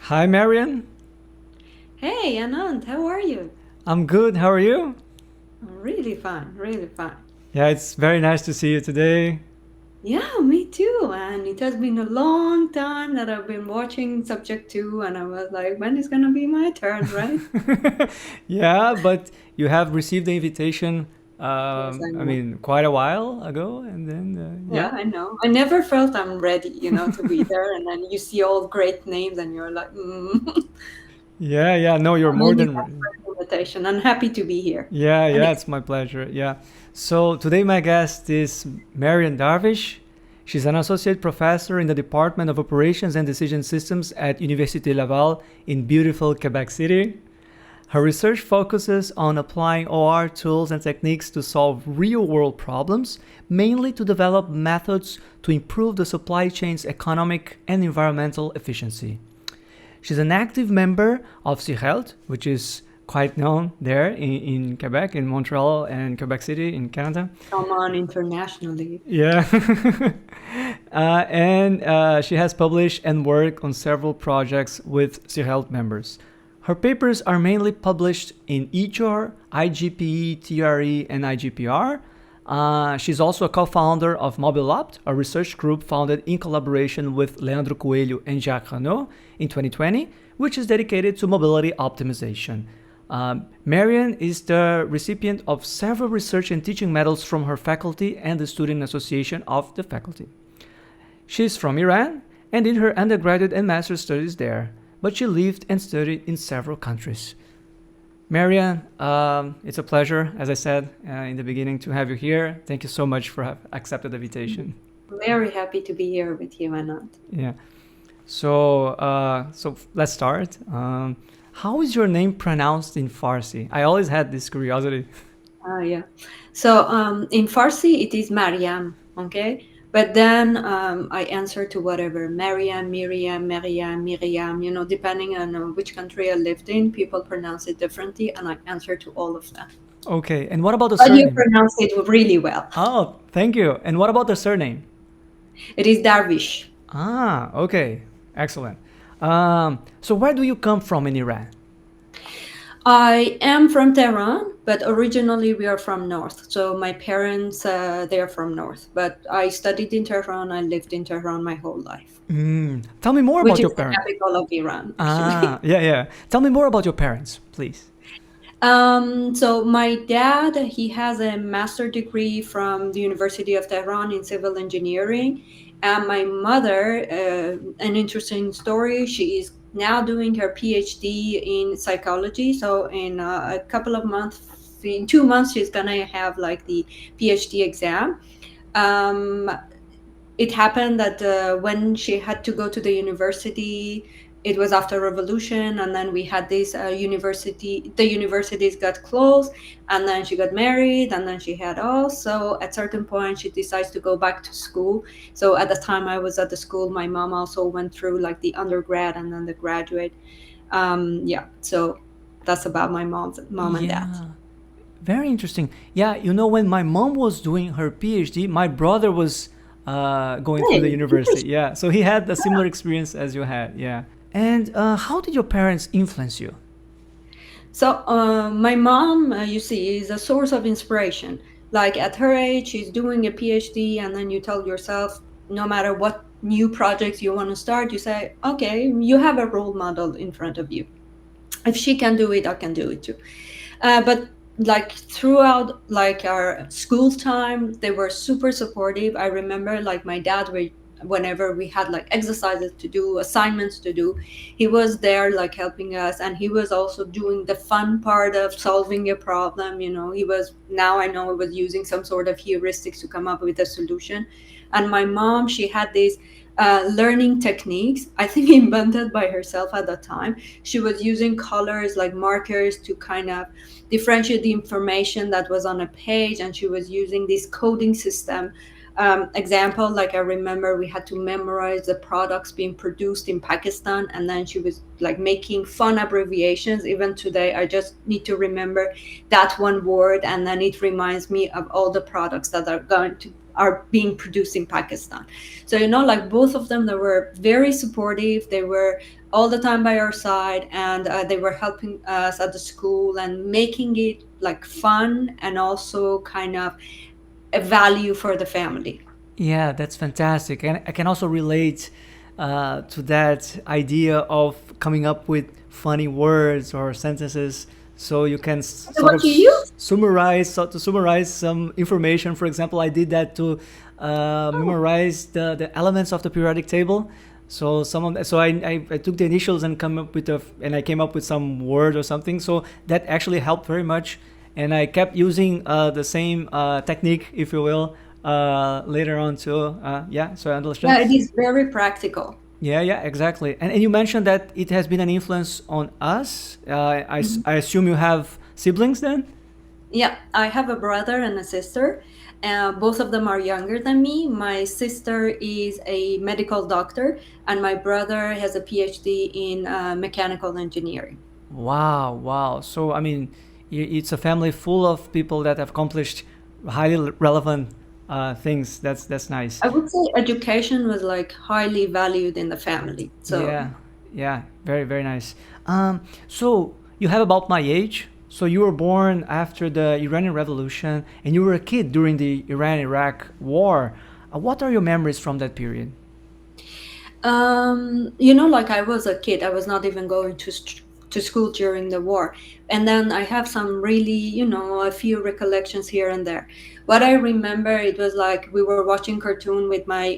Hi, Marian. Hey, Anand, how are you? I'm good. How are you? Really fine, really fine. Yeah, it's very nice to see you today. Yeah, me too. And it has been a long time that I've been watching Subject 2, and I was like, when is gonna be my turn, right? Yeah, but you have received the invitation, Yes, I know. quite a while ago, and then, Yeah, yeah. I know. I never felt I'm ready, to be there. And then you see all great names, and you're like, Yeah, yeah, no, you're more many than. thanks for the invitation. I'm happy to be here. Yeah, And yeah, it's my pleasure. Yeah. So today my guest is Maryam Darvish. She's an associate professor in the Department of Operations and Decision Systems at Université Laval in beautiful Quebec City. Her research focuses on applying OR tools and techniques to solve real world problems, mainly to develop methods to improve the supply chain's economic and environmental efficiency. She's an active member of CIRRELT, which is quite known there in Quebec, in Montreal and Quebec City in Canada. come on internationally. Yeah. And she has published and worked on several projects with CIRRELT members. Her papers are mainly published in EJOR, IJPE, TRE, and IJPR. She's also a co-founder of MobilOpt, a research group founded in collaboration with Leandro Coelho and Jacques Renaud in 2020, which is dedicated to mobility optimization. Marian is the recipient of several research and teaching medals from her faculty and the Student Association of the Faculty. She's from Iran and did her undergraduate and master's studies there, but she lived and studied in several countries. Marian, it's a pleasure, as I said in the beginning, to have you here. Thank you so much for have accepted the invitation. Very happy to be here with you, Anand. Yeah. So let's start. How is your name pronounced in Farsi? I always had this curiosity. Yeah. So in Farsi, it is Maryam, okay? But then I answer to whatever Maryam, Miriam, Maryam, Miriam, depending on which country I lived in, people pronounce it differently, and I answer to all of them. Okay, and what about the But you surname? pronounce it really well. Oh, thank you. And what about the surname? It is Darvish. Ah, okay, excellent. So where do you come from in Iran? I am from Tehran, but originally we are from North. So my parents, they're from North. But I studied in Tehran. I lived in Tehran my whole life, Tell me more which about is your the parents. capital of Iran, Ah, actually. yeah, yeah. Tell me more about your parents, please. So my dad, he has a master degree from the University of Tehran in civil engineering. And my mother, an interesting story, she is now doing her PhD in psychology. So in a couple of months, in 2 months, she's gonna have like the PhD exam. Um, it happened that when she had to go to the university, it was after revolution, and then we had this the universities got closed, and then she got married, and then she had us. So at certain point she decides to go back to school. So at the time I was at the school, my mom also went through like the undergrad and then the graduate. Yeah, so that's about my mom and dad. Yeah, very interesting. Yeah, when my mom was doing her PhD, my brother was going through the Hey, university. interesting. Yeah, so he had a similar experience as you had. Yeah. And how did your parents influence you? So my mom, you see, is a source of inspiration. Like at her age, she's doing a PhD, and then you tell yourself, no matter what new projects you want to start, you say, okay, you have a role model in front of you. If she can do it, I can do it too. But like throughout like our school time, they were super supportive. I remember like my dad whenever we had like exercises to do, assignments to do, he was there like helping us, and he was also doing the fun part of solving a problem. He was, now I know, he was using some sort of heuristics to come up with a solution. And my mom, she had these learning techniques, I think invented by herself at the time. She was using colors like markers to kind of differentiate the information that was on a page, and she was using this coding system. Example, like I remember we had to memorize the products being produced in Pakistan, and then she was like making fun abbreviations. Even today I just need to remember that one word, and then it reminds me of all the products that are being produced in Pakistan. So like both of them, they were very supportive. They were all the time by our side, and they were helping us at the school and making it like fun and also kind of a value for the family. Yeah, that's fantastic. And I can also relate to that idea of coming up with funny words or sentences so you can sort What of do you use? summarize, so to summarize some information. For example, I did that to Oh, memorize the elements of the periodic table. So I took the initials and come up with and I came up with some word or something. So that actually helped very much, and I kept using the same technique, if you will, later on too. Yeah, so I understand. yeah, it is very practical. Yeah, yeah, exactly. And you mentioned that it has been an influence on us. I assume you have siblings then? Yeah, I have a brother and a sister. Both of them are younger than me. My sister is a medical doctor, and my brother has a PhD in mechanical engineering. Wow, wow. So, I mean, it's a family full of people that have accomplished highly relevant things. That's nice. I would say education was like highly valued in the family. So, Yeah, yeah, very, very nice. So you have about my age. So you were born after the Iranian Revolution, and you were a kid during the Iran-Iraq War. What are your memories from that period? like I was a kid, I was not even going to school during the war, and then I have some really, a few recollections here and there. What I remember, it was like we were watching cartoon with my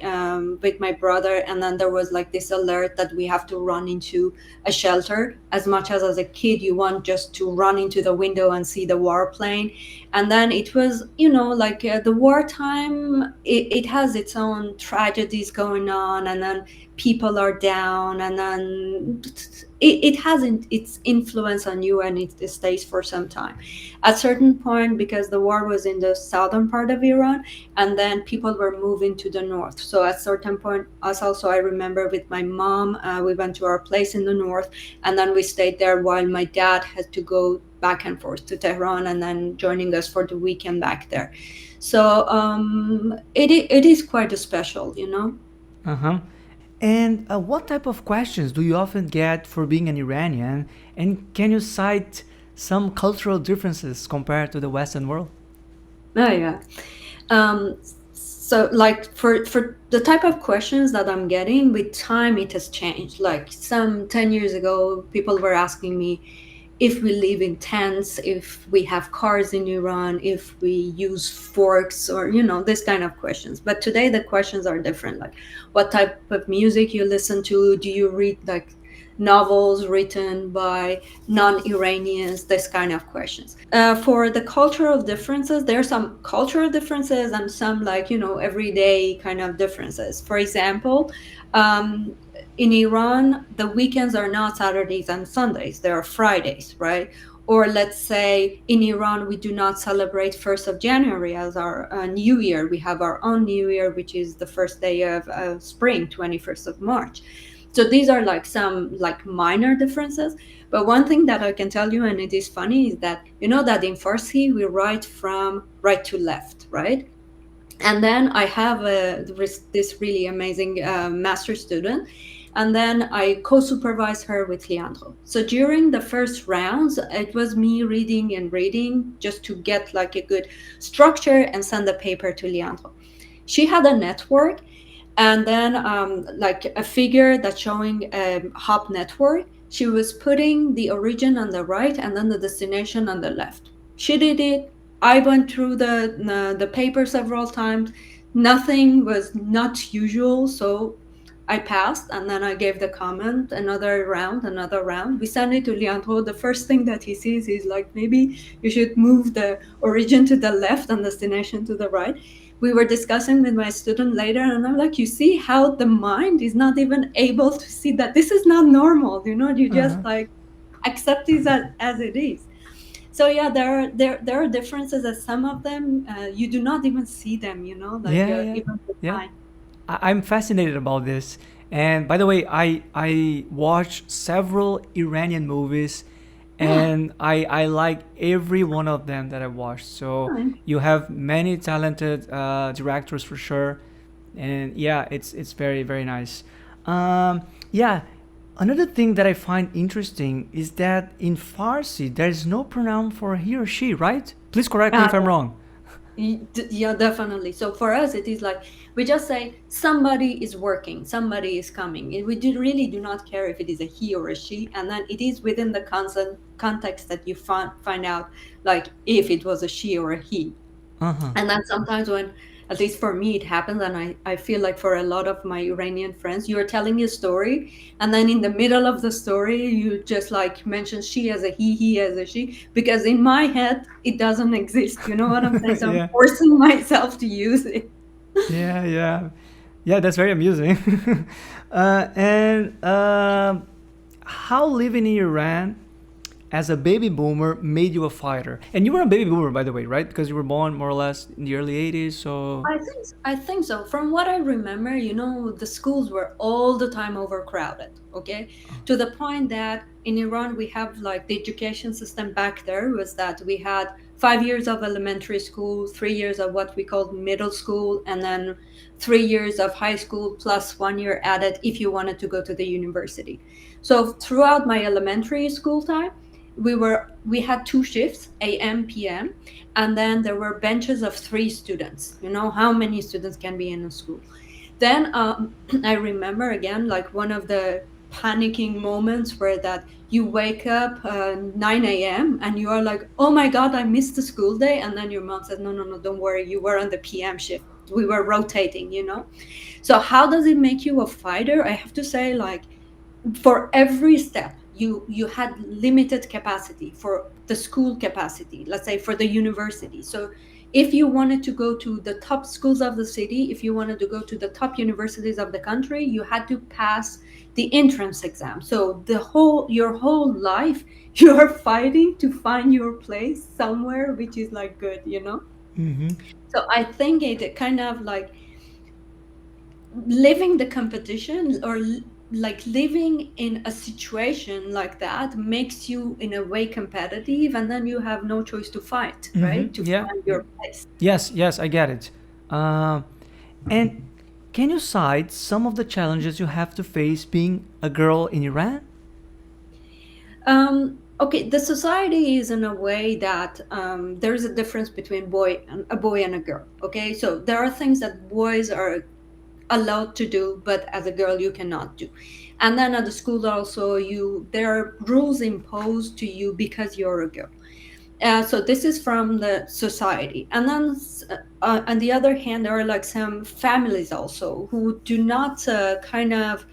brother, and then there was like this alert that we have to run into a shelter. As much as a kid, you want just to run into the window and see the warplane. And then it was, like the wartime, it has its own tragedies going on, and then people are down, and then it has its influence on you, and it stays for some time. At certain point, because the war was in the southern part of Iran, and then people were moving to the north. So at certain point, us also, I remember with my mom, we went to our place in the north, and then we stayed there while my dad had to go back and forth to Tehran, and then joining us for the weekend back there. So it is quite a special, Uh huh. And what type of questions do you often get for being an Iranian? And can you cite some cultural differences compared to the Western world? Oh yeah. Um, so like for the type of questions that I'm getting with time, it has changed. Like some 10 years ago, people were asking me if we live in tents, if we have cars in Iran, if we use forks, or this kind of questions. But today the questions are different. Like what type of music you listen to, do you read like novels written by non-Iranians, this kind of questions. For the cultural differences, there are some cultural differences and some like, everyday kind of differences. For example, um, in Iran, the weekends are not Saturdays and Sundays, they are Fridays, right? Or let's say in Iran, we do not celebrate 1st of January as our New Year. We have our own New Year, which is the first day of spring, 21st of March. So these are like some like minor differences. But one thing that I can tell you, and it is funny, is that that in Farsi we write from right to left, right? And then I have this really amazing master student, and then I co-supervise her with Leandro. So during the first rounds, it was me reading and reading just to get like a good structure and send the paper to Leandro. She had a network, and then like a figure that's showing a hop network. She was putting the origin on the right and then the destination on the left. She did it. I went through the paper several times. Nothing was not usual, so I passed, and then I gave the comment. Another round. We sent it to Leandro. The first thing that he sees is like, maybe you should move the origin to the left and destination to the right. We were discussing with my student later, and I'm like, you see how the mind is not even able to see that this is not normal. You just Uh-huh. like accept it as it is. So yeah, there are differences, as some of them you do not even see them, like Yeah, yeah, even with yeah. time. I'm fascinated about this. And by the way, I watched several Iranian movies, Yeah. and I like every one of them that I watched. So you have many talented directors for sure, and yeah, it's very very nice. Yeah. Another thing that I find interesting is that in Farsi there is no pronoun for he or she, right? Please correct me Uh, if I'm wrong. yeah, definitely. So for us, it is like we just say somebody is working, somebody is coming. We really do not care if it is a he or a she, and then it is within the context that you find out, like if it was a she or a he. Uh-huh. And then sometimes when, at least for me, it happens, and I feel like for a lot of my Iranian friends, you are telling a story, and then in the middle of the story, you just like mention she as a he as a she, because in my head, it doesn't exist. You know what I'm saying? So I'm Yeah. forcing myself to use it. Yeah, yeah. Yeah, that's very amusing. And how living in Iran as a baby boomer made you a fighter? And you were a baby boomer, by the way, right? Because you were born more or less in the early 80s, so. I think so. From what I remember, the schools were all the time overcrowded, okay? To the point that in Iran we have like the education system back there was that we had 5 years of elementary school, 3 years of what we called middle school, and then 3 years of high school plus 1 year added if you wanted to go to the university. So throughout my elementary school time, we had two shifts, AM, PM, and then there were benches of 3 students. You know how many students can be in a school. Then I remember again, like one of the panicking moments where that you wake up 9 a.m. and you are like, oh my God, I missed the school day. And then your mom says, no, no, no, don't worry. You were on the PM shift. We were rotating. So how does it make you a fighter? I have to say, like, for every step you had limited capacity for the school capacity, let's say for the university. So if you wanted to go to the top schools of the city, if you wanted to go to the top universities of the country, you had to pass the entrance exam. So your whole life you're fighting to find your place somewhere which is like good. Mm-hmm. So I think it kind of like living the competition or like living in a situation like that makes you in a way competitive, and then you have no choice to fight, right, Mm-hmm. to Yeah. find your place. Yes, yes, I get it. Uh, and can you cite some of the challenges you have to face being a girl in Iran? Okay, the society is in a way that there is a difference between a boy and a girl. Okay, so there are things that boys are allowed to do, but as a girl you cannot do. And then at the school also, there are rules imposed to you because you're a girl. So this is from the society. And then on the other hand, there are like some families also who do not kind of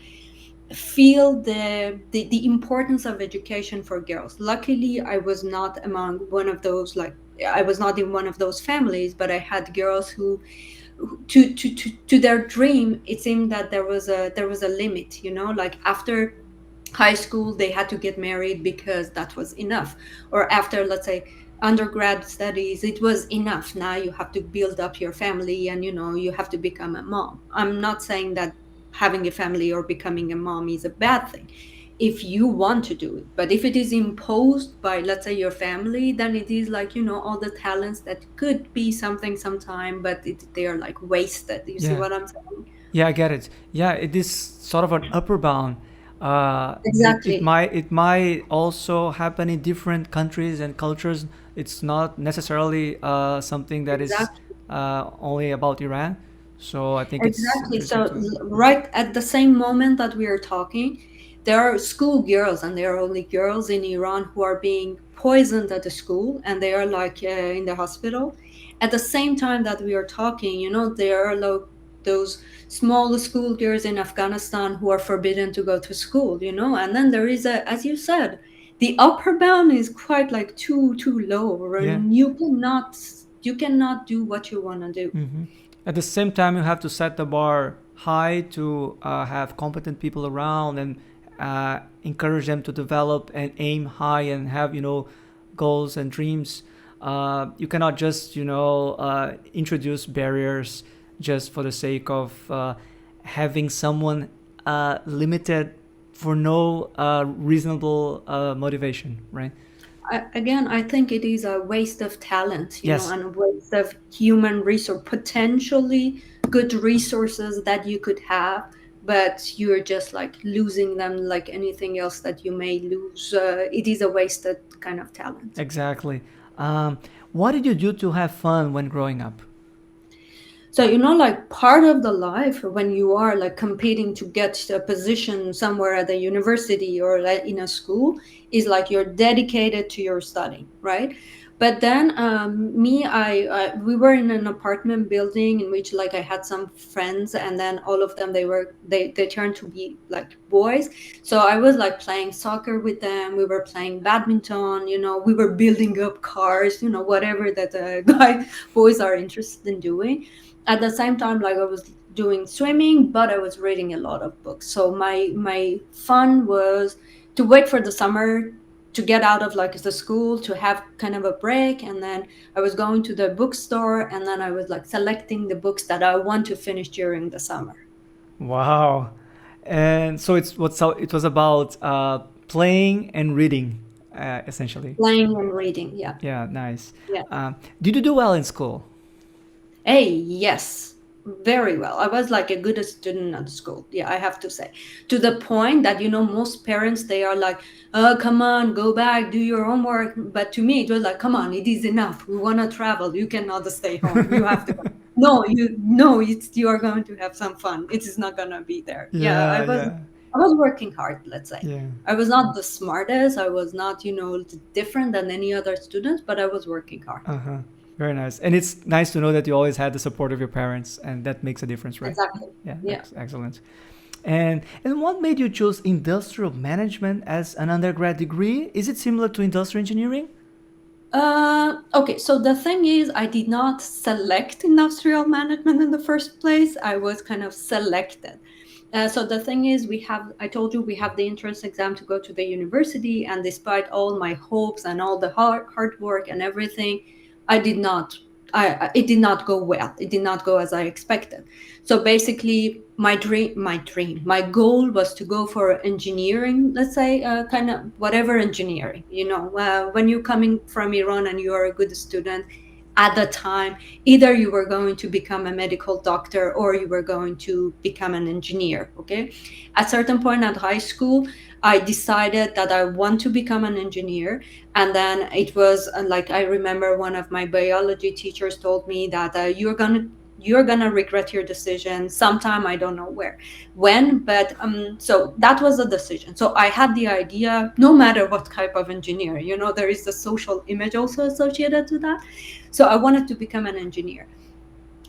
feel the importance of education for girls. Luckily, I was not among one of those, like I was not in one of those families, but I had girls who to their dream, it seemed that there was a limit, like after high school they had to get married because that was enough, or after, let's say, undergrad studies, it was enough. Now you have to build up your family, and you have to become a mom. I'm not saying that having a family or becoming a mom is a bad thing if you want to do it, but if it is imposed by, let's say, your family, then it is like, all the talents that could be something sometime, but they are like wasted. You see Yeah. what I'm saying? Yeah, I get it. Yeah, it is sort of an upper bound. It Exactly. might also happen in different countries and cultures. It's not necessarily something that is Exactly. only about Iran. So I think it's Exactly. So interesting to. right at the same moment that we are talking, there are school girls, and there are only girls in Iran who are being poisoned at the school, and they are like in the hospital. At the same time that we are talking, there are those small school girls in Afghanistan who are forbidden to go to school, and then there is as you said, the upper bound is quite like too low, Yeah. and you cannot do what you want to do. Hmm. At the same time, you have to set the bar high to have competent people around and encourage them to develop and aim high and have goals and dreams. You cannot just introduce barriers just for the sake of having someone limited for no reasonable motivation, right? Again, I think it is a waste of talent, Yes. and a waste of human resource, potentially good resources that you could have, but you're just like losing them like anything else that you may lose. It is a wasted kind of talent. Exactly. Um, what did you do to have fun when growing up? So, like part of the life when you are like competing to get a position somewhere at the university or like in a school is like you're dedicated to your studying, right? But then we were in an apartment building in which like I had some friends, and then all of them they turned to be like boys. So I was like playing soccer with them. We were playing badminton. We were building up cars. Whatever that boys are interested in doing. At the same time, like I was doing swimming, but I was reading a lot of books. So my fun was to wait for the summer to get out of like the school, to have kind of a break, and then I was going to the bookstore, and then I was like selecting the books that I want to finish during the summer. Wow. And so it was about playing and reading, essentially. Playing and reading, yeah. Yeah, nice. Yeah. Did you do well in school? Hey, yes, very well. I was like a good student at school. Yeah, I have to say. To the point that, most parents, they are like, oh, come on, go back, do your homework. But to me, it was like, come on, it is enough. We want to travel. You cannot stay home. You have to go. No, you are going to have some fun. It is not going to be there. Yeah, I was working hard, let's say. Yeah. I was not the smartest. I was not, different than any other student, but I was working hard. Uh-huh. Very nice. And it's nice to know that you always had the support of your parents, and that makes a difference, right? Exactly. Yeah. Excellent. And what made you choose industrial management as an undergrad degree? Is it similar to industrial engineering? Okay, so the thing is, I did not select industrial management in the first place. I was kind of selected. So the thing is, I told you, we have the entrance exam to go to the university, and despite all my hopes and all the hard work and everything, it did not go well. It did not go as I expected. So basically, my goal was to go for engineering, let's say, kind of whatever engineering. When you're coming from Iran and you are a good student, at the time, either you were going to become a medical doctor or you were going to become an engineer, okay? At a certain point at high school, I decided that I want to become an engineer. And then it was like, I remember one of my biology teachers told me that you're gonna regret your decision sometime. I don't know when, but so that was the decision. So I had the idea, no matter what type of engineer, there is the social image also associated to that. So I wanted to become an engineer.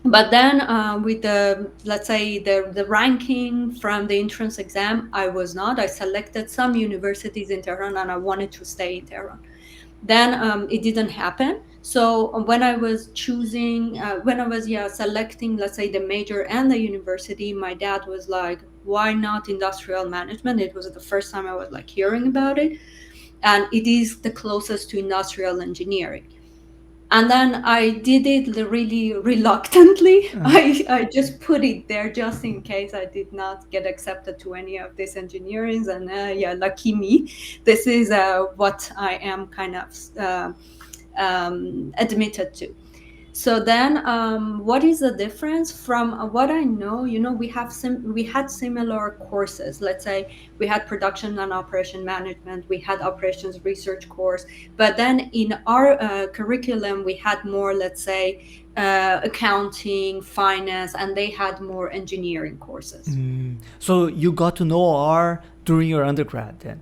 But then with let's say the ranking from the entrance exam, I selected some universities in Tehran, and I wanted to stay in Tehran. Then it didn't happen. So when I was selecting, let's say, the major and the university, my dad was like, why not industrial management? It was the first time I was like hearing about it. And it is the closest to industrial engineering. And then I did it really reluctantly. I just put it there just in case I did not get accepted to any of these engineerings. And lucky me. This is what I am kind of admitted to. So then, what is the difference from what I know? We had similar courses. Let's say we had production and operation management. We had operations research course. But then in our curriculum, we had more, let's say, accounting, finance, and they had more engineering courses. So you got to know R during your undergrad then?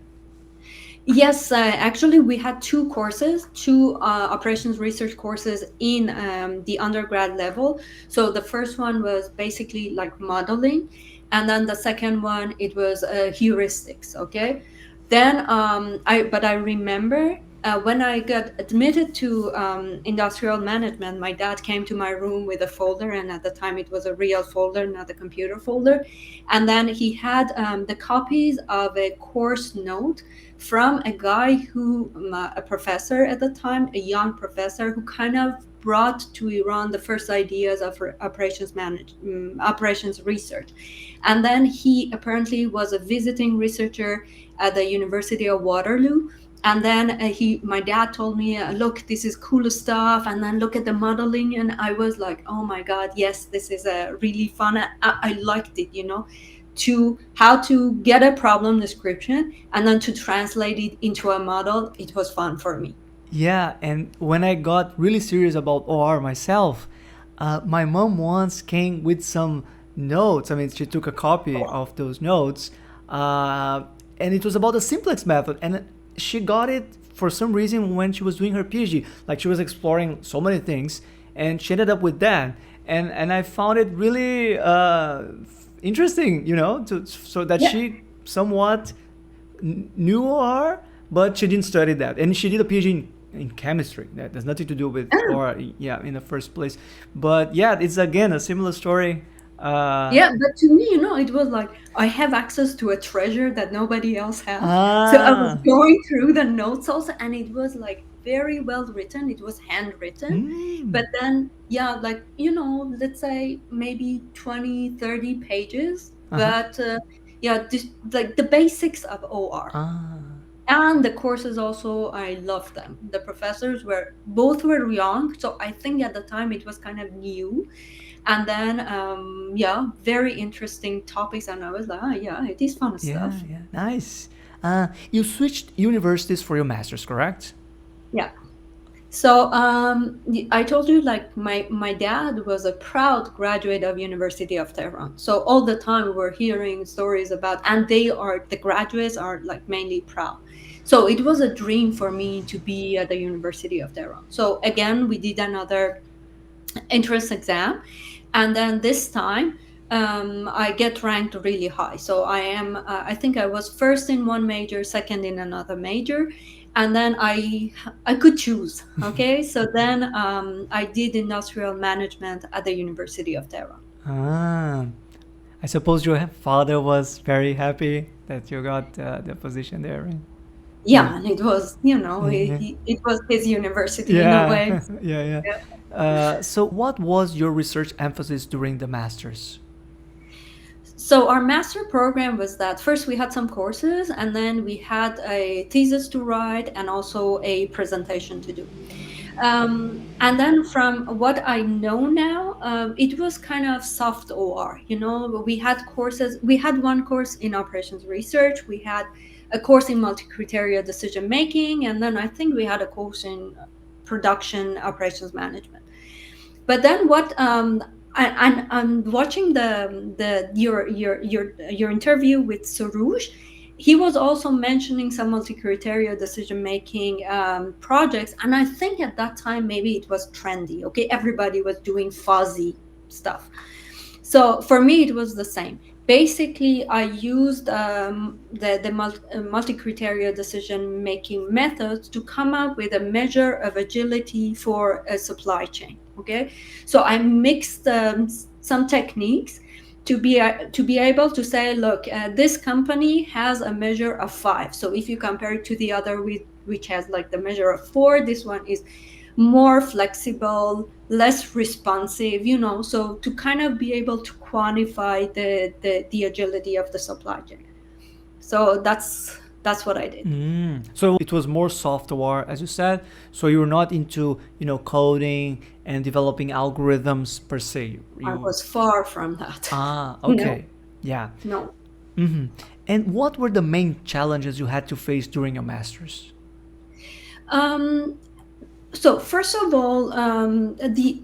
Yes, actually, we had two operations research courses in the undergrad level. So the first one was basically like modeling, and then the second one, it was heuristics. Okay, then I remember when I got admitted to industrial management, my dad came to my room with a folder, and at the time it was a real folder, not a computer folder, and then he had the copies of a course note from a guy a professor at the time, a young professor who kind of brought to Iran the first ideas of operations research. And then he apparently was a visiting researcher at the University of Waterloo. And then my dad told me, look, this is cool stuff. And then look at the modeling. And I was like, oh my God, yes, this is really fun. I liked it, to how to get a problem description and then to translate it into a model. It was fun for me. Yeah, and when I got really serious about OR myself, my mom once came with some notes. I mean, she took a copy of those notes, uh, and it was about the simplex method. And she got it for some reason when she was doing her PhD. Like she was exploring so many things, and she ended up with that. And I found it really interesting, so that Yeah. she somewhat knew OR, but she didn't study that, and she did a PhD in chemistry. That has nothing to do with Oh, OR, yeah, in the first place. But yeah, it's again a similar story. yeah, but to me, it was like I have access to a treasure that nobody else has. So I was Ah, going through the notes also, and it was like very well written. It was handwritten. mm, But then, yeah, like, let's say maybe 20, 30 pages. uh-huh. But yeah, just like the basics of OR. Ah, And the courses also, I loved them. The professors both were young. So I think at the time it was kind of new. And then, yeah, very interesting topics. And I was like, yeah, it is fun yeah, stuff. yeah, nice. You switched universities for your master's, correct? Yeah. So I told you, like, my dad was a proud graduate of University of Tehran. So all the time we're hearing stories about, and the graduates are like mainly proud. So it was a dream for me to be at the University of Tehran. So again, we did another entrance exam, and then this time I get ranked really high. So I think I was first in one major, second in another major, and then I could choose. Okay, so then I did industrial management at the University of Tehran. Ah, I suppose your father was very happy that you got the position there, right? Yeah. Yeah, and it was, Yeah. it was his university in a Yeah, way. yeah, yeah. Yeah. So, what was your research emphasis during the masters? So our master program was that first we had some courses, and then we had a thesis to write and also a presentation to do. And then from what I know now, it was kind of soft OR. We had courses. We had one course in operations research. We had a course in multi-criteria decision making, and then I think we had a course in production operations management. But then what? I'm watching your interview with Soroush. He was also mentioning some multi-criteria decision making projects, and I think at that time maybe it was trendy. Okay, everybody was doing fuzzy stuff. So for me, it was the same. Basically, I used the multi-criteria decision-making methods to come up with a measure of agility for a supply chain. Okay, so I mixed some techniques to be able to say, look, this company has a measure of 5. So if you compare it to the other, which has like the measure of 4, this one is more flexible, less responsive, so to kind of be able to quantify the agility of the supply chain. So that's what I did. So it was more software, as you said. So you were not into, coding and developing algorithms per se. I You was far from that. No, okay, yeah. no. And what were the main challenges you had to face during your masters? um so first of all, the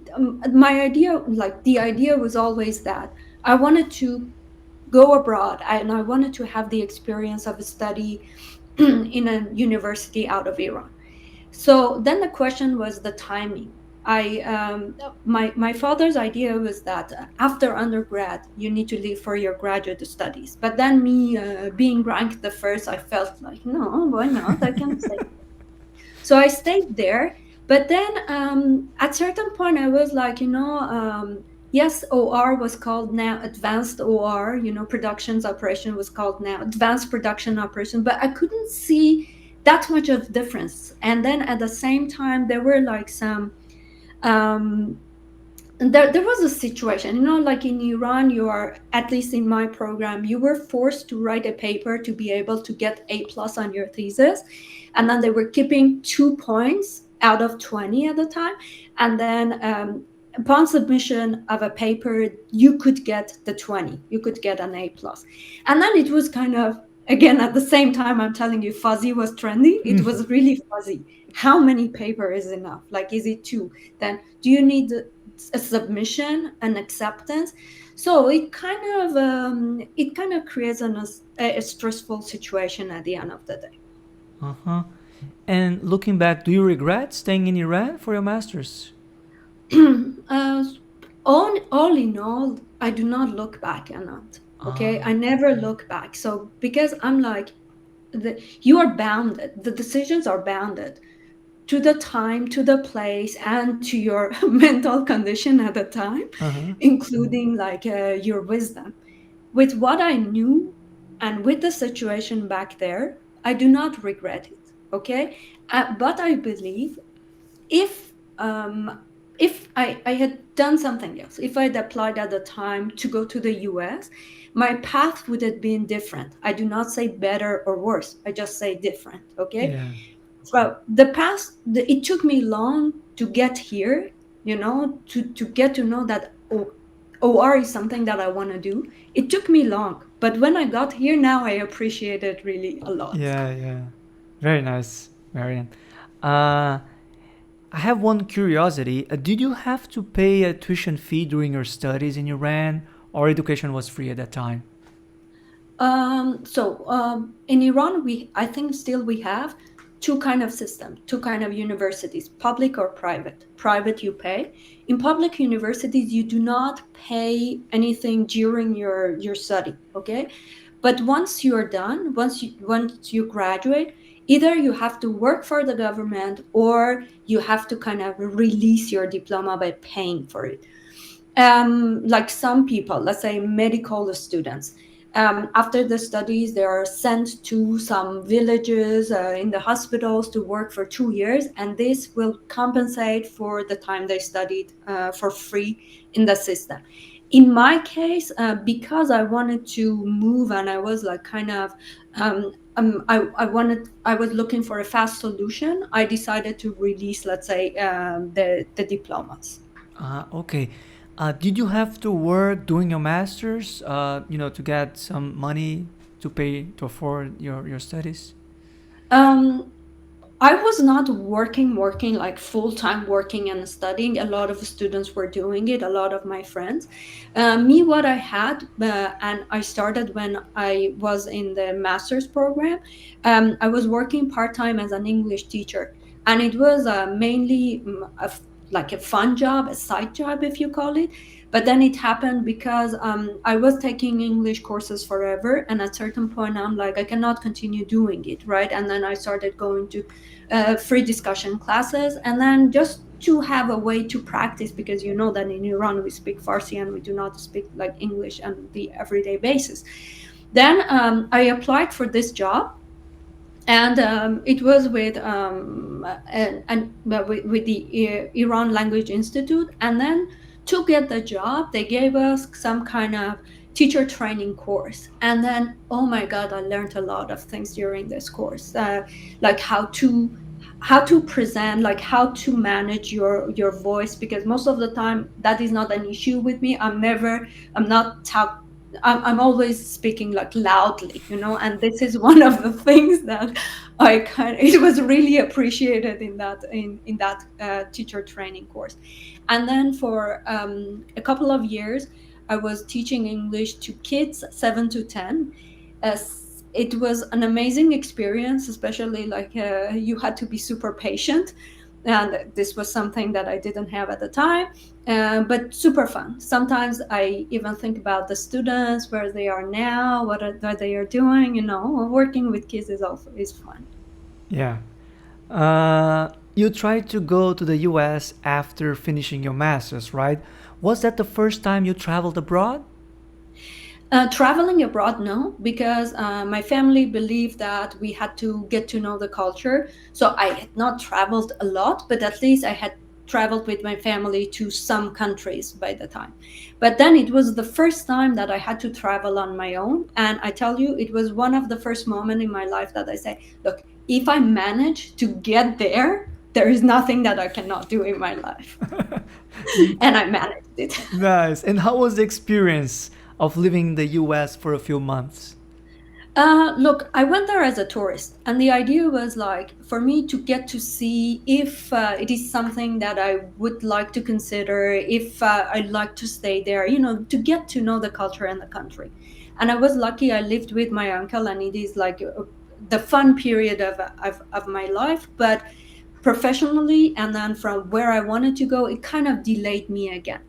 idea was always that I wanted to go abroad, and I wanted to have the experience of a study in a university out of Iran. So then the question was the timing. My father's idea was that after undergrad you need to leave for your graduate studies. But then me being ranked the first, I felt like, no, why not? I can stay. So I stayed there. But then at certain point I was like, yes, OR was called now advanced OR. Productions operation was called now advanced production operation. But I couldn't see that much of difference. And then at the same time, there were like some um, there was a situation, like in Iran, you are, at least in my program, you were forced to write a paper to be able to get A plus on your thesis. And then they were keeping 2 points out of 20 at the time. And then upon submission of a paper, you could get the 20, you could get an A plus. And then it was kind of, again, at the same time, I'm telling you, fuzzy was trendy. It was really fuzzy. How many paper is enough? Like, is it two? Then do you need a submission, an acceptance? So it kind of creates a stressful situation at the end of the day. Uh-huh. And looking back, do you regret staying in Iran for your master's? uh, all in all, I do not look back on it. Okay, I never look back. So because I'm like, you are bounded. The decisions are bounded to the time, to the place, and to your mental condition at the time, Uh-huh. including like your wisdom. With what I knew and with the situation back there, I do not regret it. Okay, but I believe if I had done something else, if I had applied at the time to go to the US, my path would have been different. I do not say better or worse. I just say different. Okay. Yeah. So it took me long to get here, to get to know that OR is something that I want to do. It took me long, but when I got here now, I appreciate it really a lot. Yeah, yeah. Very nice, Marian. Uh, I have one curiosity. Did you have to pay a tuition fee during your studies in Iran, or education was free at that time? In Iran, I think still we have two kind of systems, two kind of universities, public or private. Private you pay. In public universities, you do not pay anything during your study, okay? But once you're done, once you graduate, either you have to work for the government or you have to kind of release your diploma by paying for it. Like some people, let's say medical students, after the studies, they are sent to some villages in the hospitals to work for 2 years, and this will compensate for the time they studied for free in the system. In my case, because I wanted to move and I was like kind of I was looking for a fast solution. I decided to release, let's say, the diplomas. Okay. Did you have to work doing your master's, to get some money to pay to afford your studies? Um, I was not working like full time working and studying. A lot of students were doing it, a lot of my friends. Me, what I had, and I started when I was in the master's program, I was working part time as an English teacher. And it was mainly like a fun job, a side job, if you call it. But then it happened because I was taking English courses forever. And at a certain point, I'm like, I cannot continue doing it, right? And then I started going to free discussion classes, and then just to have a way to practice, because you know that in Iran we speak Farsi and we do not speak like English on the everyday basis. Then I applied for this job, and it was with with the Iran Language Institute. And then to get the job, they gave us some kind of teacher training course. And then, oh my God, I learned a lot of things during this course, like how to present, like how to manage your voice, because most of the time that is not an issue with me. I'm not I'm always speaking like loudly, and this is one of the things that it was really appreciated in that teacher training course. And then for a couple of years, I was teaching English to kids 7 to 10. It was an amazing experience, especially like you had to be super patient, and this was something that I didn't have at the time, but super fun. Sometimes I even think about the students, where they are now, what they are doing. Working with kids is fun. Yeah. You tried to go to the US after finishing your master's, right? Was that the first time you traveled abroad? Traveling abroad, no, because my family believed that we had to get to know the culture. So I had not traveled a lot, but at least I had traveled with my family to some countries by the time. But then it was the first time that I had to travel on my own. And I tell you, it was one of the first moments in my life that I say, look, if I manage to get there, there is nothing that I cannot do in my life. and I managed it. Nice. And how was the experience of living in the US for a few months? Look, I went there as a tourist, and the idea was like for me to get to see if it is something that I would like to consider, if I'd like to stay there, to get to know the culture and the country. And I was lucky, I lived with my uncle, and it is like the fun period of my life. But professionally, and then from where I wanted to go, it kind of delayed me again.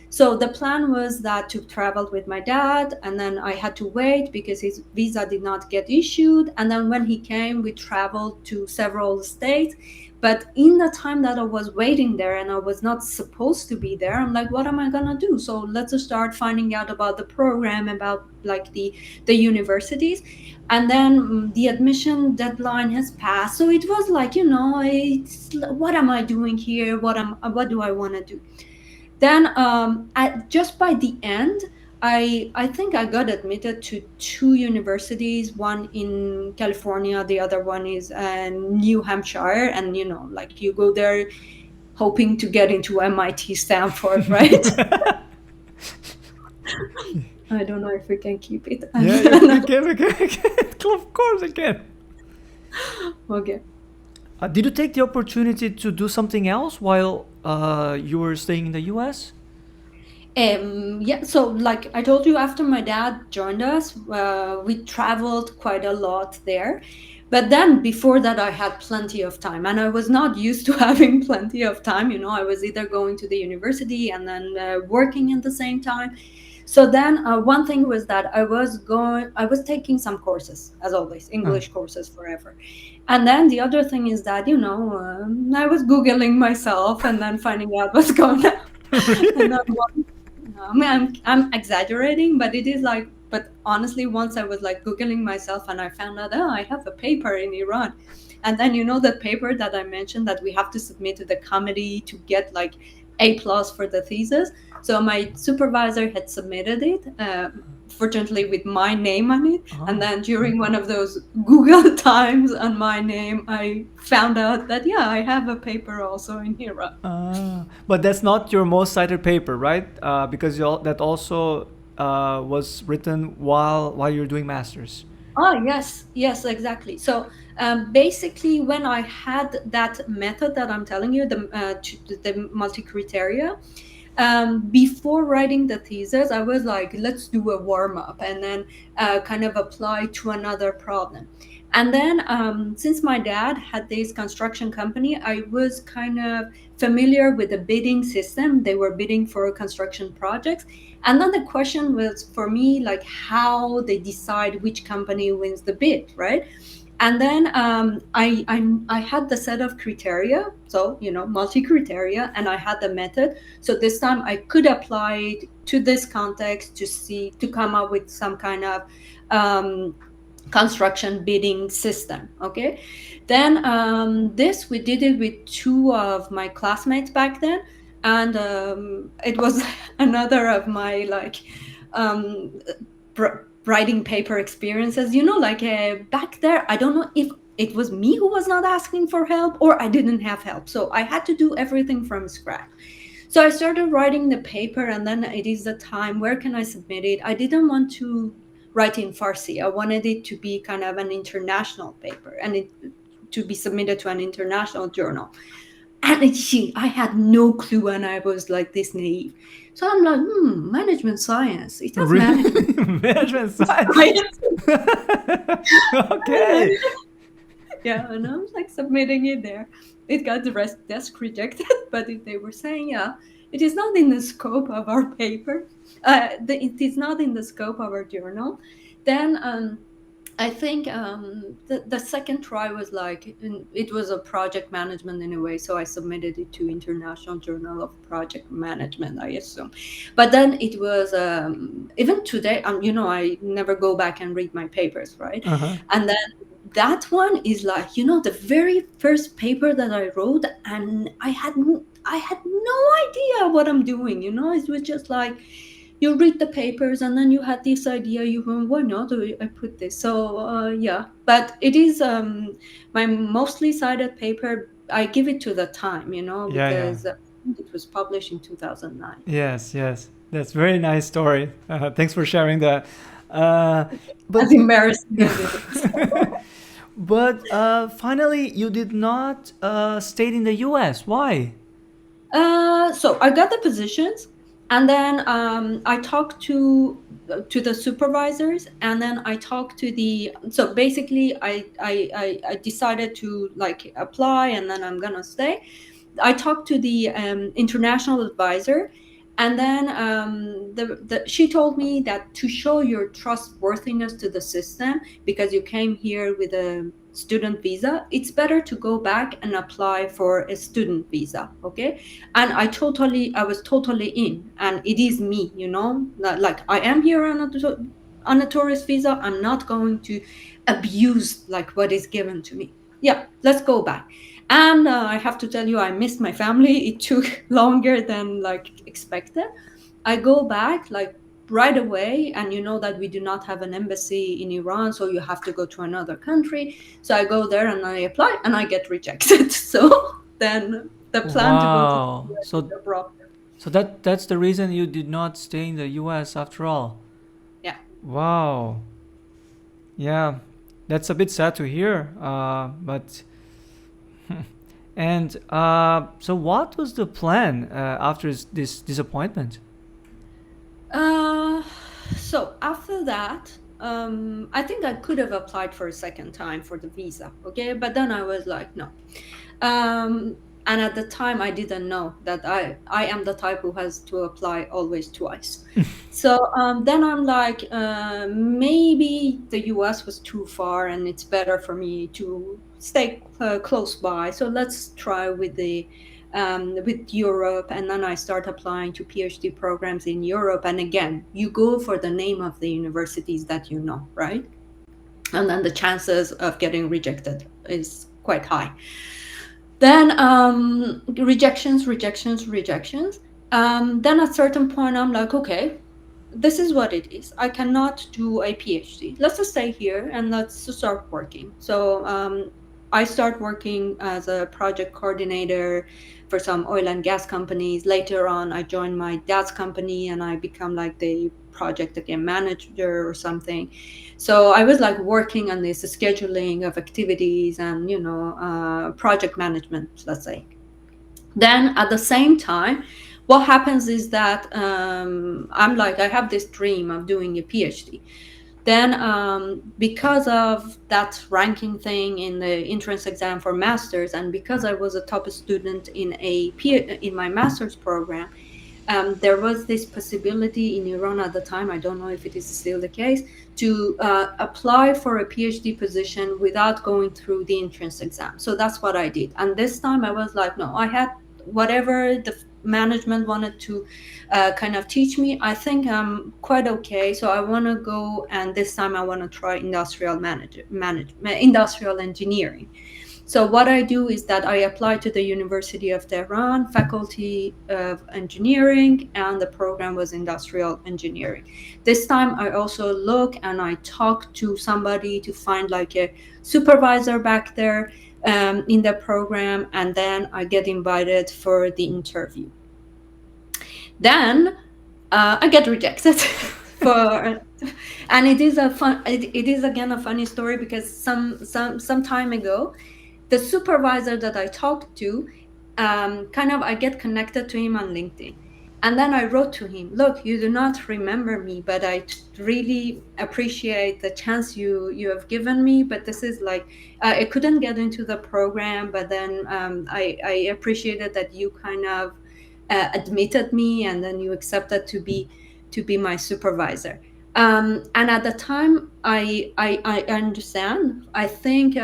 So the plan was that to travel with my dad, and then I had to wait because his visa did not get issued. And then when he came, we traveled to several states. But in the time that I was waiting there and I was not supposed to be there, I'm like, what am I gonna do? So let's just start finding out about the program, about like the universities. And then the admission deadline has passed. So it was like, it's what am I doing here? What do I want to do? Then just by the end, I think I got admitted to two universities, one in California, the other one is New Hampshire. And like you go there hoping to get into MIT, Stanford, right? I don't know if we can keep it. Yeah, you can. Of course I can. Okay. Did you take the opportunity to do something else while you were staying in the US? Yeah, so like I told you, after my dad joined us, we traveled quite a lot there. But then before that, I had plenty of time, and I was not used to having plenty of time. I was either going to the university and then working at the same time. So then one thing was that I was taking some courses, as always, English courses forever. And then the other thing is that, I was Googling myself and then finding out what's going on. And then I mean, I'm exaggerating, but it is like, but honestly, once I was like Googling myself and I found out, oh, I have a paper in Iran. And then, that paper that I mentioned that we have to submit to the committee to get like A+ for the thesis. So my supervisor had submitted it, fortunately with my name on it. And then during one of those Google times on my name, I found out that, yeah, I have a paper also in Iran. But that's not your most cited paper, right? Because that also was written while you're doing masters. Oh, yes, exactly. So basically, when I had that method that I'm telling you, the multi-criteria, before writing the thesis, I was like, let's do a warm-up and then kind of apply to another problem. And then since my dad had this construction company, I was kind of familiar with the bidding system. They were bidding for construction projects. And then the question was for me, like how they decide which company wins the bid, right? And then I had the set of criteria, so multi-criteria, and I had the method. So this time I could apply it to this context to come up with some kind of construction bidding system. Okay, then we did it with two of my classmates back then, and it was another of my like writing paper experiences. Like back there, I don't know if it was me who was not asking for help or I didn't have help, so I had to do everything from scratch. So I started writing the paper, and then it is the time, where can I submit it? I didn't want to write in Farsi. I wanted it to be kind of an international paper and to be submitted to an international journal. And I had no clue, and I was like this naive. So I'm like, management science. It has Really? management Management science. Okay. Yeah, and I was like submitting it there. It got the desk rejected, but they were saying, yeah, it is not in the scope of our paper. It is not in the scope of our journal. Then I think the second try was like, it was a project management in a way, so I submitted it to International Journal of Project Management, I assume. But then it was, even today, I never go back and read my papers, right? And then that one is like, the very first paper that I wrote, and I had no idea what I'm doing, it was just like, you read the papers and then you had this idea, why not I put this. So yeah, but it is my mostly cited paper. I give it to the time, Yeah, yeah. because think it was published in 2009. Yes, yes. That's a very nice story. Thanks for sharing that. Uh, As but embarrassing as it is. but finally, you did not stay in the U.S. Why? So I got the positions, and then I talked to the supervisors, and then I talked to the. So basically, I decided to like apply, and then I'm gonna stay. I talked to the international advisor, and then she told me that to show your trustworthiness to the system, because you came here with a student visa, it's better to go back and apply for a student visa. Okay. And I was totally in, and it is me, like I am here on a tourist visa. I'm not going to abuse like what is given to me. Yeah, let's go back. And I have to tell you, I missed my family. It took longer than like expected. I go back like right away, and you know that we do not have an embassy in Iran, so you have to go to another country. So I go there and I apply, and I get rejected. So then the plan to go to the Wow. US is abroad. So that's the reason you did not stay in the U.S. after all. Yeah. Wow. Yeah, that's a bit sad to hear. But and so what was the plan after this disappointment? Uh, so after that, I think I could have applied for a second time for the visa. Okay, but then I was like, no. And at the time, I didn't know that I am the type who has to apply always twice. So then I'm like, maybe the US was too far, and it's better for me to stay close by. So let's try with Europe, and then I start applying to PhD programs in Europe. And again, you go for the name of the universities that you know, right? And then the chances of getting rejected is quite high. Then rejections. Then at a certain point, I'm like, okay, this is what it is. I cannot do a PhD. Let's just stay here and let's just start working. So I start working as a project coordinator for some oil and gas companies. Later on, I joined my dad's company and I become like the project again manager or something. So I was like working on this scheduling of activities and project management, let's say. Then at the same time, what happens is that I'm like, I have this dream of doing a PhD. Then because of that ranking thing in the entrance exam for masters, and because I was a top student in my master's program, there was this possibility in Iran at the time, I don't know if it is still the case, to apply for a PhD position without going through the entrance exam. So that's what I did. And this time I was like, no, I had whatever the management wanted to kind of teach me. I think I'm quite okay. So I want to go, and this time I want to try industrial engineering. So what I do is that I apply to the University of Tehran, Faculty of Engineering, and the program was industrial engineering. This time I also look and I talk to somebody to find like a supervisor back there in the program, and then I get invited for the interview. Then I get rejected for, and it is again a funny story, because some time ago, the supervisor that I talked to, I get connected to him on LinkedIn. And then I wrote to him, look, you do not remember me, but I really appreciate the chance you have given me. But this is like, I couldn't get into the program, but then I appreciated that you kind of admitted me, and then you accepted to be my supervisor. And at the time, I understand. I think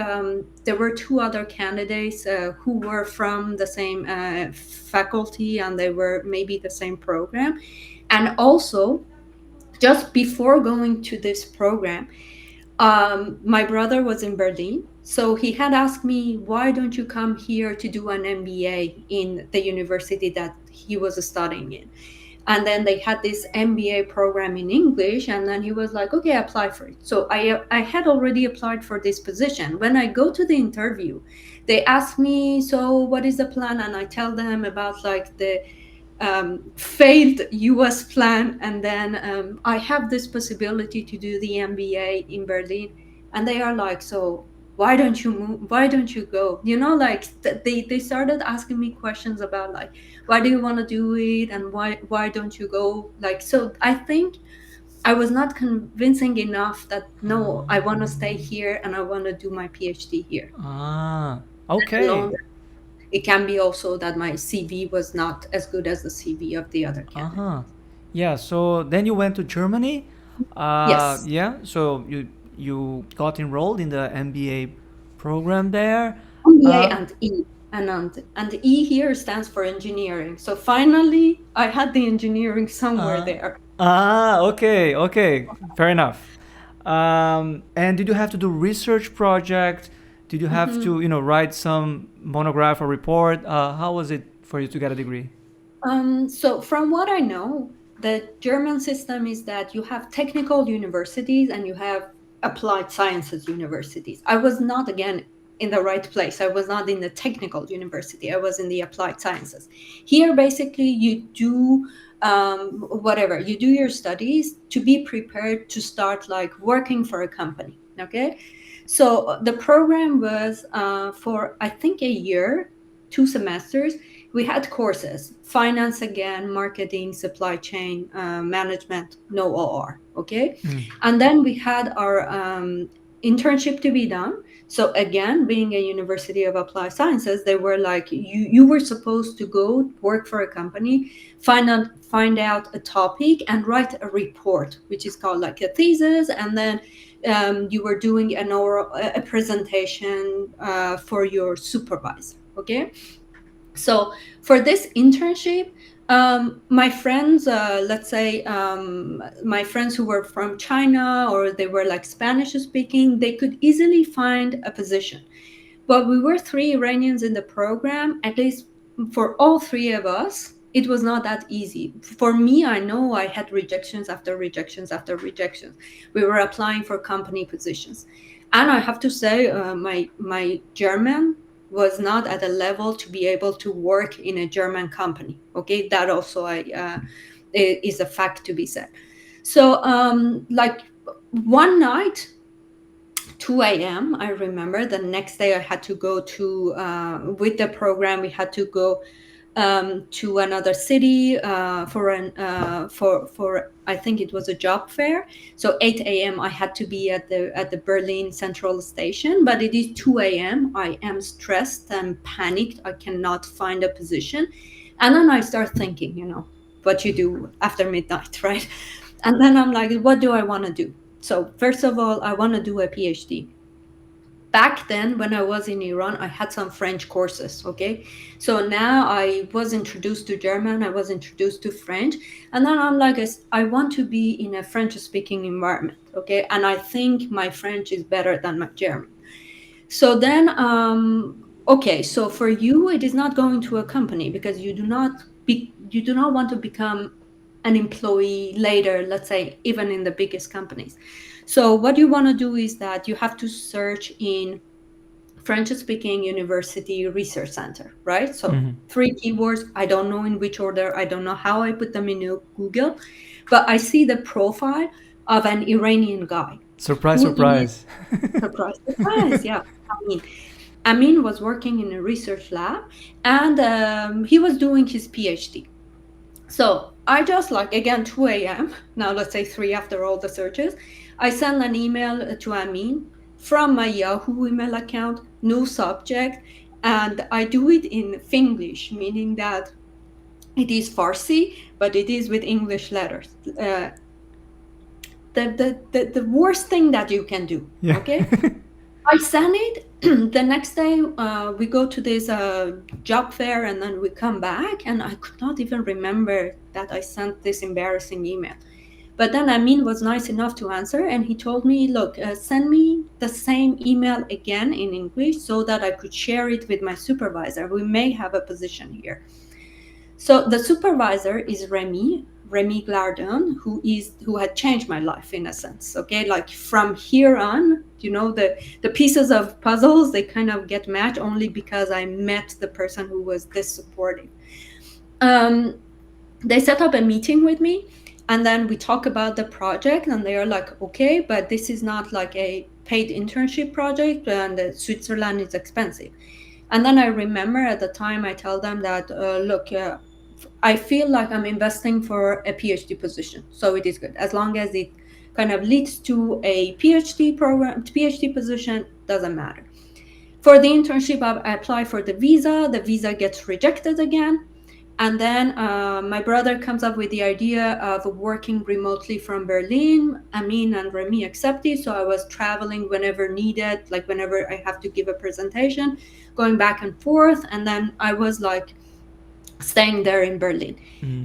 there were two other candidates who were from the same faculty, and they were maybe the same program. And also, just before going to this program, my brother was in Berlin. So he had asked me, why don't you come here to do an MBA in the university that he was studying in? And then they had this MBA program in English, and then he was like, okay, apply for it. So I had already applied for this position. When I go to the interview, they ask me, so what is the plan? And I tell them about like the failed US plan, and then I have this possibility to do the MBA in Berlin. And they are like, so why don't you move? Why don't you go? You know, like they started asking me questions about like, why do you want to do it, and why don't you go? Like, so I think I was not convincing enough that no, I want to stay here and I want to do my PhD here. Ah, Let okay. alone it can be also that my CV was not as good as the CV of the other candidates. Uh-huh. Yeah, so then you went to Germany. Yes, Yeah, so you got enrolled in the MBA program there. MBA Uh, and E. And E here stands for engineering. So finally, I had the engineering somewhere uh, there. okay, okay, fair enough. And did you have to do research project? Did you have Mhm. to, write some monograph or report? How was it for you to get a degree? So from what I know, the German system is that you have technical universities and you have applied sciences universities. I was not, again, in the right place. I was not in the technical university. I was in the applied sciences. Here, basically, you do whatever you do your studies to be prepared to start like working for a company. Okay, so the program was for I think a year, 2 semesters. We had courses: finance again, marketing, supply chain management, no OR. Okay, Mm. and then we had our internship to be done. So again, being a university of applied sciences, they were like, you were supposed to go work for a company, find out a topic and write a report, which is called like a thesis, and then you were doing an oral a presentation for your supervisor. Okay, so for this internship, my friends, let's say my friends who were from China or they were like Spanish speaking, they could easily find a position. But we were three Iranians in the program. At least for all three of us, it was not that easy. For me, I know I had rejections after rejections after rejections. We were applying for company positions, and I have to say, my German was not at a level to be able to work in a German company. Okay, that also is a fact to be said. So, like one night, 2 a.m. I remember the next day I had to go to with the program. We had to go to another city for I think it was a job fair. So 8 a.m. I had to be at the Berlin Central Station. But it is 2 a.m. I am stressed and panicked. I cannot find a position, and then I start thinking, what you do after midnight, right? And then I'm like, what do I want to do? So first of all, I want to do a PhD. Back then, when I was in Iran, I had some French courses. Okay, so now I was introduced to German, I was introduced to French, and then I'm like, I want to be in a French speaking environment. Okay, and I think my French is better than my German. So then, okay, so for you, it is not going to a company because you do not want to become an employee later, let's say, even in the biggest companies. So what you want to do is that you have to search in French speaking university research center, right? So Hmm. three keywords. I don't know in which order. I don't know how I put them in Google, but I see the profile of an Iranian guy Surprise, who is, surprise. surprise, surprise. Yeah. Amin was working in a research lab, and he was doing his PhD. So I just like, again, 2 a.m. Now let's say 3 after all the searches. I send an email to Amin from my Yahoo email account, no subject, and I do it in Finglish, meaning that it is Farsi, but it is with English letters. The worst thing that you can do. Yeah. Okay, I send it. The next day, we go to this job fair, and then we come back, and I could not even remember that I sent this embarrassing email. But then Amin was nice enough to answer, and he told me, look, send me the same email again in English so that I could share it with my supervisor. We may have a position here. So the supervisor is Remy Glardon, who had changed my life in a sense. Okay, like from here on, the pieces of puzzles, they kind of get matched only because I met the person who was this supportive. They set up a meeting with me, and then we talk about the project, and they are like, okay, but this is not like a paid internship project, and Switzerland is expensive. And then I remember at the time I tell them that, look, I feel like I'm investing for a PhD position, so it is good as long as it kind of leads to a PhD program, PhD position, doesn't matter. For the internship, I apply for the visa gets rejected again. And then my brother comes up with the idea of working remotely from Berlin. Amin and Remy accepted, so I was traveling whenever needed, like whenever I have to give a presentation, going back and forth. And then I was like staying there in Berlin.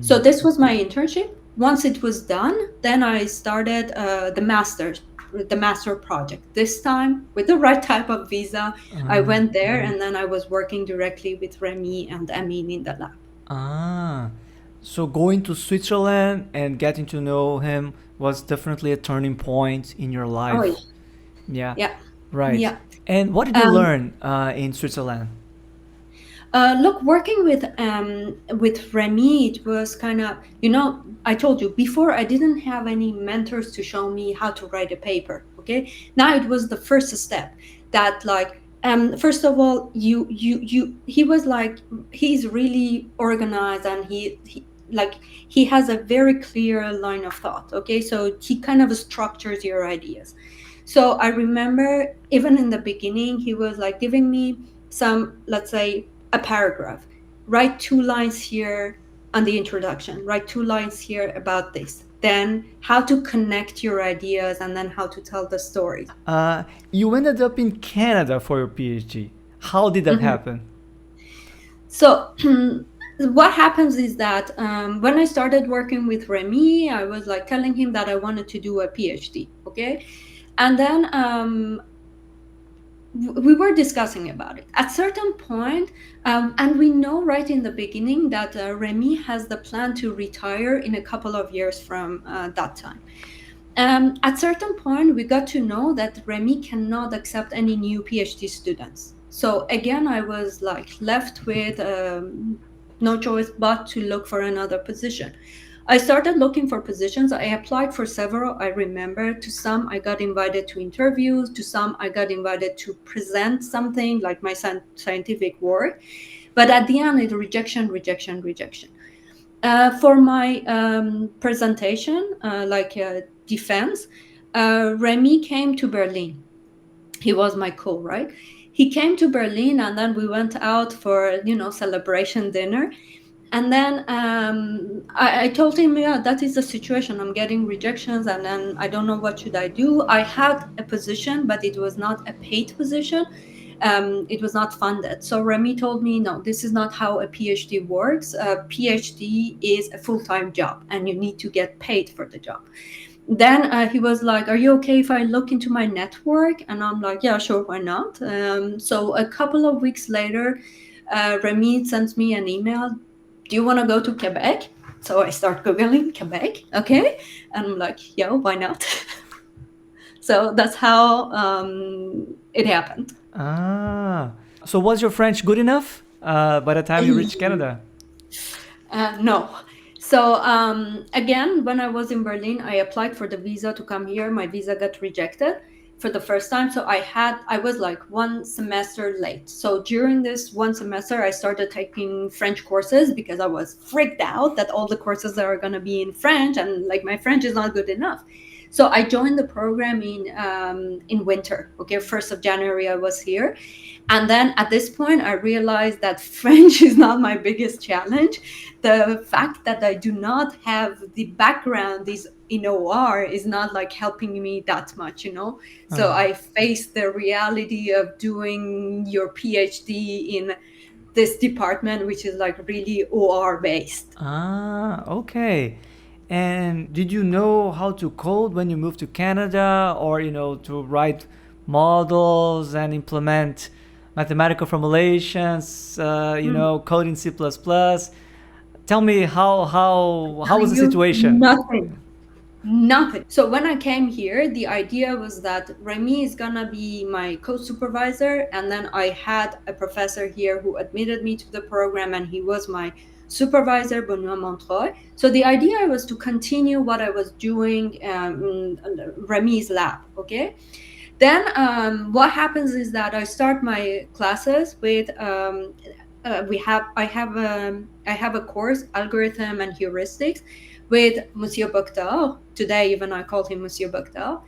So this was my internship. Once it was done, then I started the master project. This time with the right type of visa, I went there, and then I was working directly with Remy and Amin in the lab. So going to Switzerland and getting to know him was definitely a turning point in your life. Oh, yeah. Yeah. Right. Yeah. And what did you learn in Switzerland? Look, working with Remy, it was kind of, I told you before, I didn't have any mentors to show me how to write a paper. Okay, now it was the first step that, like, first of all, he was like, he's really organized, and he has a very clear line of thought. Okay, so he kind of structures your ideas. So I remember even in the beginning, he was like giving me some, let's say, a paragraph, write 2 lines here on the introduction, write 2 lines here about this, then how to connect your ideas, and then how to tell the story. You ended up in Canada for your PhD. How did that happen? So what happens is that when I started working with Remy, I was like telling him that I wanted to do a PhD, okay? And then we were discussing about it at certain point, and we know right in the beginning that Remy has the plan to retire in a couple of years from that time. At certain point, we got to know that Remy cannot accept any new PhD students. So again, I was like left with no choice but to look for another position. I started looking for positions. I applied for several. I remember to some I got invited to interviews, to some I got invited to present something like my scientific work. But at the end, it's rejection. For my presentation, defense, Remy came to Berlin. He was my co, right? He came to Berlin, and then we went out for, celebration dinner. And then I told him, yeah, that is the situation. I'm getting rejections, and then I don't know what should I do. I had a position, but it was not a paid position. It was not funded. So Remy told me, no, this is not how a PhD works. A PhD is a full-time job, and you need to get paid for the job. Then he was like, are you okay if I look into my network? And I'm like, yeah, sure, why not? So a couple of weeks later, Remy sends me an email. Do you want to go to Quebec? So I start Googling Quebec, okay? And I'm like, yeah, why not? So that's how it happened. So was your French good enough by the time you reached Canada? No. So again, when I was in Berlin, I applied for the visa to come here. My visa got rejected for the first time. So I was like 1 semester late. So during this 1 semester, I started taking French courses because I was freaked out that all the courses are going to be in French, and like my French is not good enough. So I joined the program in winter. Okay, 1st of January I was here. And then at this point, I realized that French is not my biggest challenge. The fact that I do not have the background in OR is not like helping me that much, So I faced the reality of doing your PhD in this department, which is like really OR based. Okay. And did you know how to code when you moved to Canada, or, to write models and implement mathematical formulations, code in C++? Tell me how was the You situation? nothing. Nothing. So when I came here, the idea was that Remy is gonna be my co-supervisor, and then I had a professor here who admitted me to the program, and he was my supervisor, Benoit Montreuil. So the idea was to continue what I was doing in Remy's lab. Okay. Then what happens is that I start my classes with I have a course, algorithm and heuristics, with Monsieur Boctor. Today, even I called him Monsieur Boctor.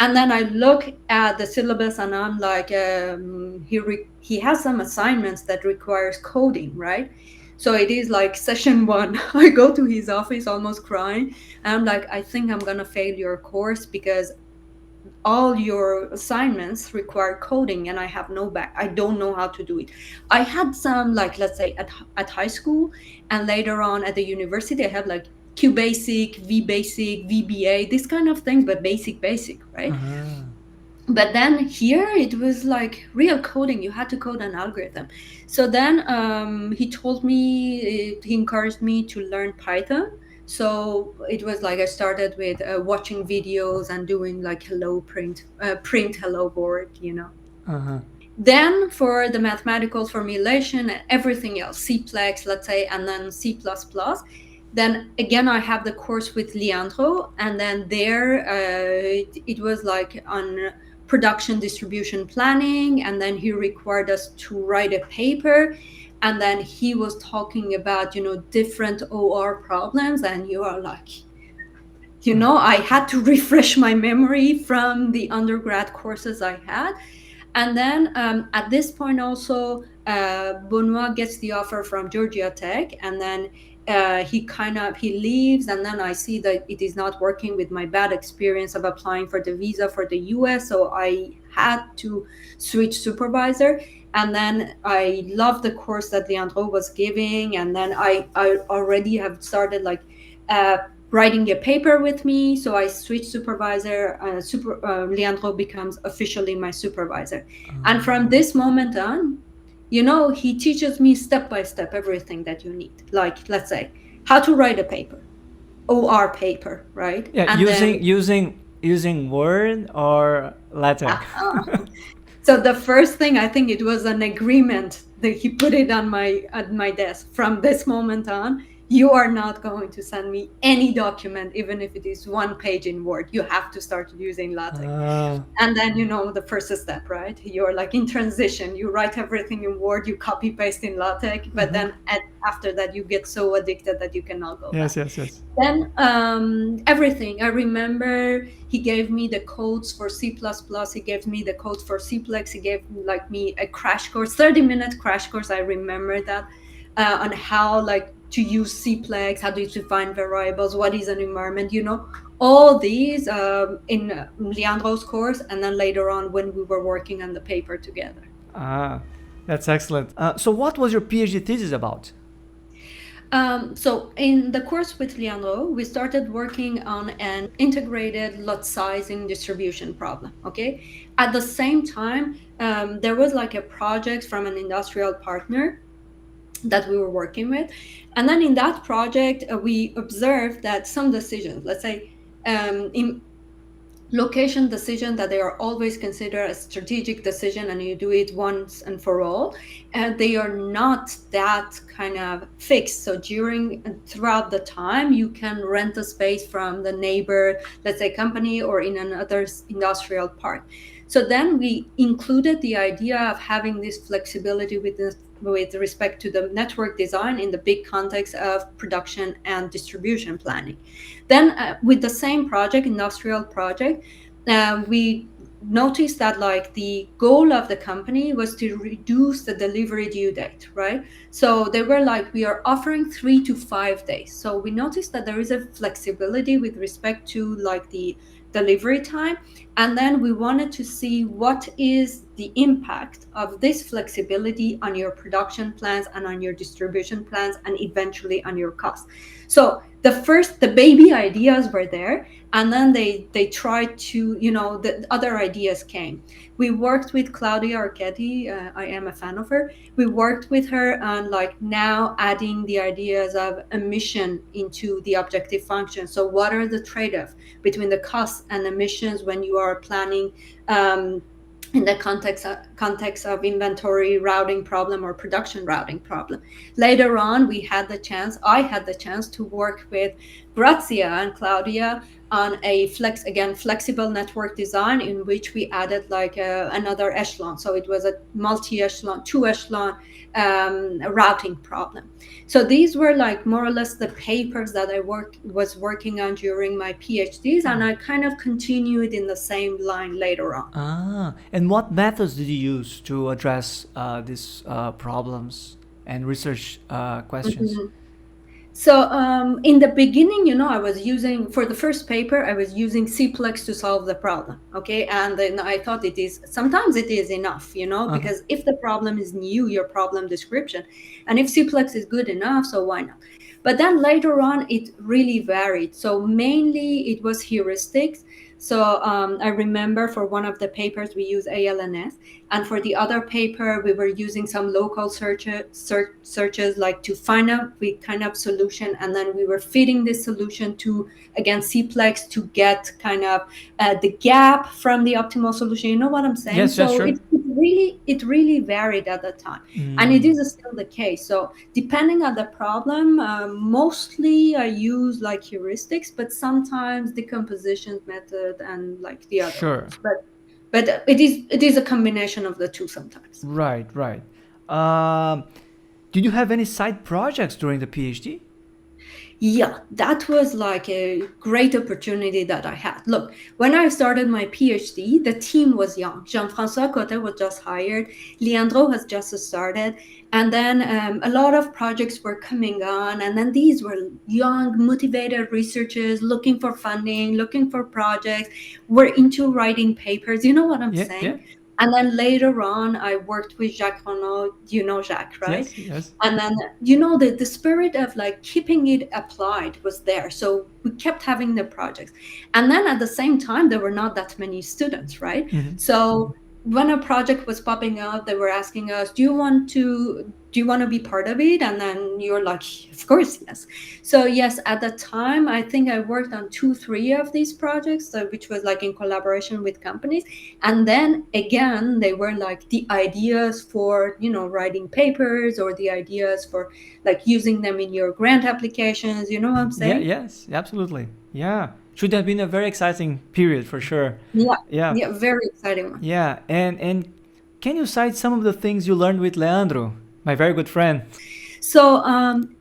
And then I look at the syllabus, and I'm like, he has some assignments that requires coding, right? So it is like session 1. I go to his office almost crying, and I'm like, I think I'm gonna fail your course because all your assignments require coding, and I have no back. I don't know how to do it. I had some, like, let's say at high school, and later on at the university I had like QBasic, VBasic, VBA, this kind of things, but basic, right? But then here it was like real coding. You had to code an algorithm. So then he told me, he encouraged me to learn Python. So it was like I started with watching videos and doing like print hello board, you know. Then for the mathematical formulation and everything else, Cplex, let's say, and then C++. Then again, I have the course with Leandro, and then there it was like on production distribution planning, and then he required us to write a paper, and then he was talking about, you know, different OR problems, and you are like, you know, I had to refresh my memory from the undergrad courses I had. And then at this point also, Benoit gets the offer from Georgia Tech, and then he leaves, and then I see that it is not working with my bad experience of applying for the visa for the US, so I had to switch supervisor. And then I loved the course that Leandro was giving, and then I already have started like writing a paper with me, so I switched supervisor. Leandro becomes officially my supervisor, and from this moment on, you know, he teaches me step by step everything that you need. Like, let's say, how to write a paper, OR paper, right? Yeah, And using Word or LaTeX. So the first thing, I think it was an agreement that he put it on at my desk. From this moment on, you are not going to send me any document, even if it is 1 page in Word. You have to start using LaTeX. And then, you know, the first step, right? You're like in transition. You write everything in Word, you copy paste in LaTeX, but then after that, you get so addicted that you cannot go back. Yes. Then everything. I remember he gave me the codes for C++. He gave me the codes for Cplex. He gave like me a crash course, 30-minute crash course. I remember that on how like to use Cplex, how do you define variables, what is an environment, you know, all these in Leandro's course, and then later on when we were working on the paper together. That's excellent. So what was your PhD thesis about? So in the course with Leandro, we started working on an integrated lot sizing distribution problem, okay? At the same time, there was like a project from an industrial partner that we were working with. And then in that project, we observed that some decisions, let's say in location decision, that they are always considered a strategic decision and you do it once and for all, and they are not that kind of fixed. So throughout the time, you can rent a space from the neighbor, let's say company, or in another industrial park. So then we included the idea of having this flexibility with respect to the network design in the big context of production and distribution planning. Then with the same project, industrial project, we noticed that like the goal of the company was to reduce the delivery due date, right? So they were like, we are offering 3 to 5 days. So we noticed that there is a flexibility with respect to like the delivery time, And then we wanted to see what is the impact of this flexibility on your production plans and on your distribution plans and eventually on your costs. So the baby ideas were there, and then they tried to, the other ideas came. We worked with Claudia Archetti. I am a fan of her. We worked with her on like now adding the ideas of emission into the objective function. So what are the trade-offs between the costs and emissions when you are planning in the context of inventory routing problem or production routing problem. Later on, I had the chance to work with Grazia and Claudia on a flexible network design in which we added like another echelon. So it was a multi-echelon, 2-echelon routing problem. So these were like more or less the papers that I was working on during my PhDs, and I kind of continued in the same line later on. And what methods did you use to address these problems and research questions? Mm-hmm. So in the beginning, I was using, for the first paper, I was using Cplex to solve the problem. Okay. And then I thought sometimes it is enough, because if the problem is new, your problem description, and if Cplex is good enough, so why not? But then later on, it really varied. So mainly it was heuristics. So I remember for one of the papers, we used ALNS. And for the other paper, we were using some local searches like to find a kind of solution. And then we were feeding this solution to, again, Cplex to get kind of the gap from the optimal solution. You know what I'm saying? Yes, so sure. it really varied at the time. And it is still the case. So depending on the problem, mostly I use like heuristics, but sometimes decomposition method and like the other ones. But it is a combination of the two sometimes. Right. Did you have any side projects during the PhD? Yeah, that was like a great opportunity that I had. Look, when I started my PhD, the team was young. Jean-François Cote was just hired. Leandro has just started. And then a lot of projects were coming on. And then these were young, motivated researchers looking for funding, looking for projects, were into writing papers. You know what I'm saying? Yeah. And then later on, I worked with Jacques Renaud. You know Jacques, right? Yes. And then, the spirit of like keeping it applied was there. So we kept having the projects. And then at the same time, there were not that many students, right? So when a project was popping up, they were asking us, do you want to be part of it? And then you're like, of course, yes. So yes, at the time, I think I worked on 2-3 of these projects, which was like in collaboration with companies. And then again, they were like the ideas for, writing papers, or the ideas for like using them in your grant applications. You know what I'm saying? Yes, absolutely. Yeah. Should have been a very exciting period for sure. Yeah, very exciting one. Yeah, and can you cite some of the things you learned with Leandro, my very good friend? So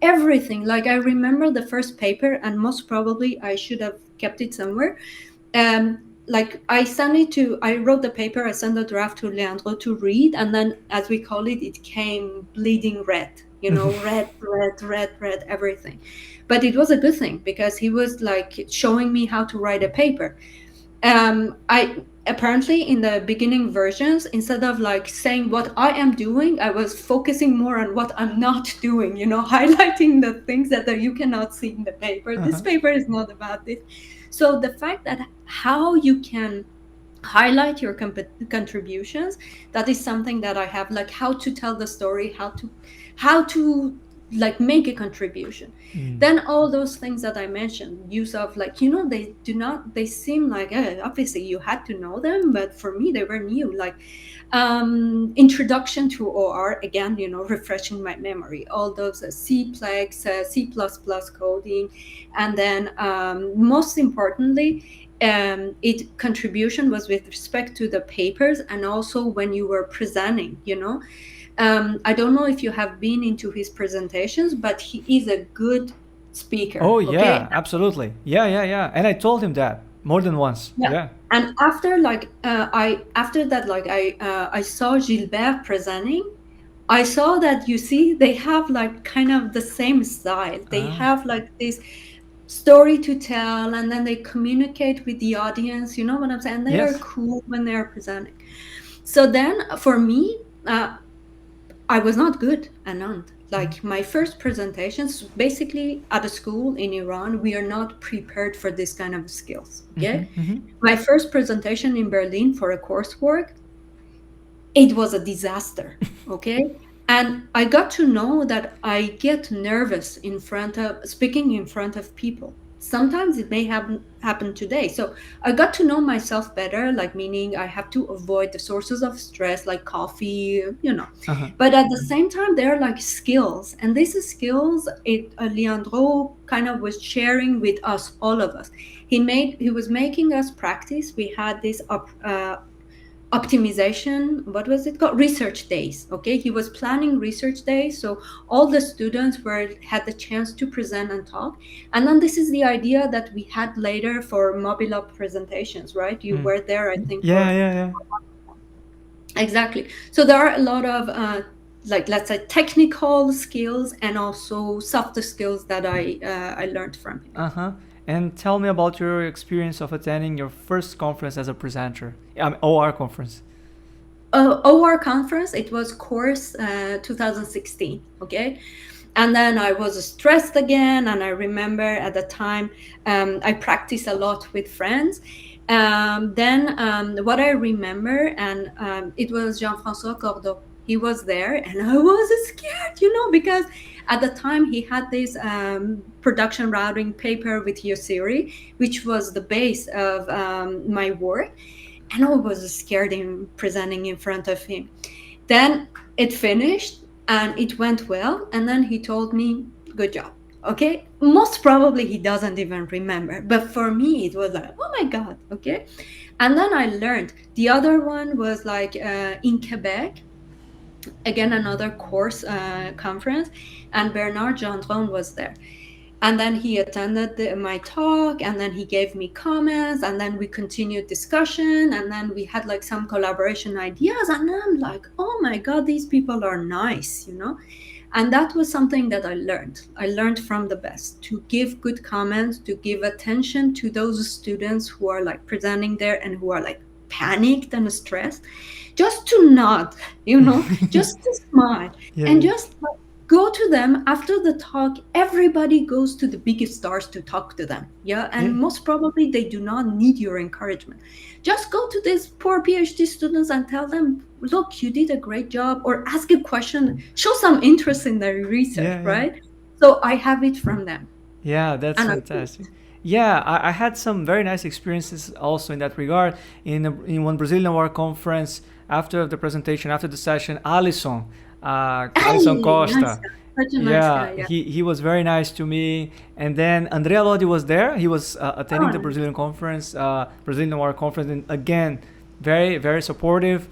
everything, like I remember the first paper, and most probably I should have kept it somewhere. Like I wrote the paper, I sent the draft to Leandro to read, and then as we call it, it came bleeding red, red, everything. But it was a good thing because he was like showing me how to write a paper. I apparently in the beginning versions, instead of like saying what I am doing, I was focusing more on what I'm not doing, highlighting the things that you cannot see in the paper. This paper is not about this. So the fact that how you can highlight your contributions, that is something that I have, like how to tell the story, how to like make a contribution. Then all those things that I mentioned, use of like, they seem like obviously you had to know them, but for me they were new, like introduction to OR, again, refreshing my memory, all those Cplex, C++ coding, and then most importantly, contribution was with respect to the papers, and also when you were presenting, I don't know if you have been into his presentations, but he is a good speaker. Oh, yeah, okay? Absolutely. Yeah. And I told him that more than once. Yeah. And after I saw Gilbert presenting, I saw that, they have like kind of the same style. They have like this story to tell, and then they communicate with the audience. You know what I'm saying? They are Yes. cool when they are presenting. So then for me, I was not good at none. Like my first presentations, basically at a school in Iran, we are not prepared for this kind of skills. Okay. My first presentation in Berlin for a coursework, it was a disaster. Okay. And I got to know that I get nervous in front of speaking in front of people. Sometimes it may happen today. So I got to know myself better, like meaning I have to avoid the sources of stress like coffee, you know. Uh-huh. But at the same time, they're like skills. And these skills, Leandro kind of was sharing with us, all of us. He was making us practice. We had this optimization, what was it called, research days. Okay, he was planning research days, so all the students had the chance to present and talk. And then this is the idea that we had later for MobilOpt presentations, right? You were there, I think, Yeah, for yeah, yeah. exactly. So there are a lot of like, let's say, technical skills and also softer skills that I learned from him. Uh-huh. And tell me about your experience of attending your first conference as a presenter. OR conference. OR conference, it was course 2016. Okay. And then I was stressed again. And I remember at the time, I practiced a lot with friends. Then what I remember, and it was Jean-François Cordeau. He was there, and I was scared, you know, because at the time he had this production routing paper with Yosiri, which was the base of my work. And I was scared in presenting in front of him. Then it finished and it went well. And then he told me, good job. Okay. Most probably he doesn't even remember. But for me, it was like, oh my God. Okay. And then I learned. The other one was like in Quebec, again, another course conference. And Bernard Gendron was there. And then he attended my talk, and then he gave me comments, and then we continued discussion, and then we had like some collaboration ideas. And I'm like, oh my God, these people are nice, you know? And that was something that I learned. I learned from the best to give good comments, to give attention to those students who are like presenting there and who are like panicked and stressed. Just to nod, you know, just to smile, Yeah, and yeah. just like, go to them after the talk. Everybody goes to the biggest stars to talk to them. Yeah. Yeah. And most probably they do not need your encouragement. Just go to these poor PhD students and tell them, look, you did a great job, or ask a question, show some interest in their research, Yeah, yeah. right? So I have it from them. Yeah, that's And I fantastic. Yeah, I had some very nice experiences also in that regard. In one Brazilian War conference, after the presentation, after the session, Alisson hey, nice Costa. guy. Such a nice Yeah, guy. Yeah. he was very nice to me. And then Andrea Lodi was there. He was attending the Oh, Brazilian conference, Brazilian War conference, and again, very, very supportive.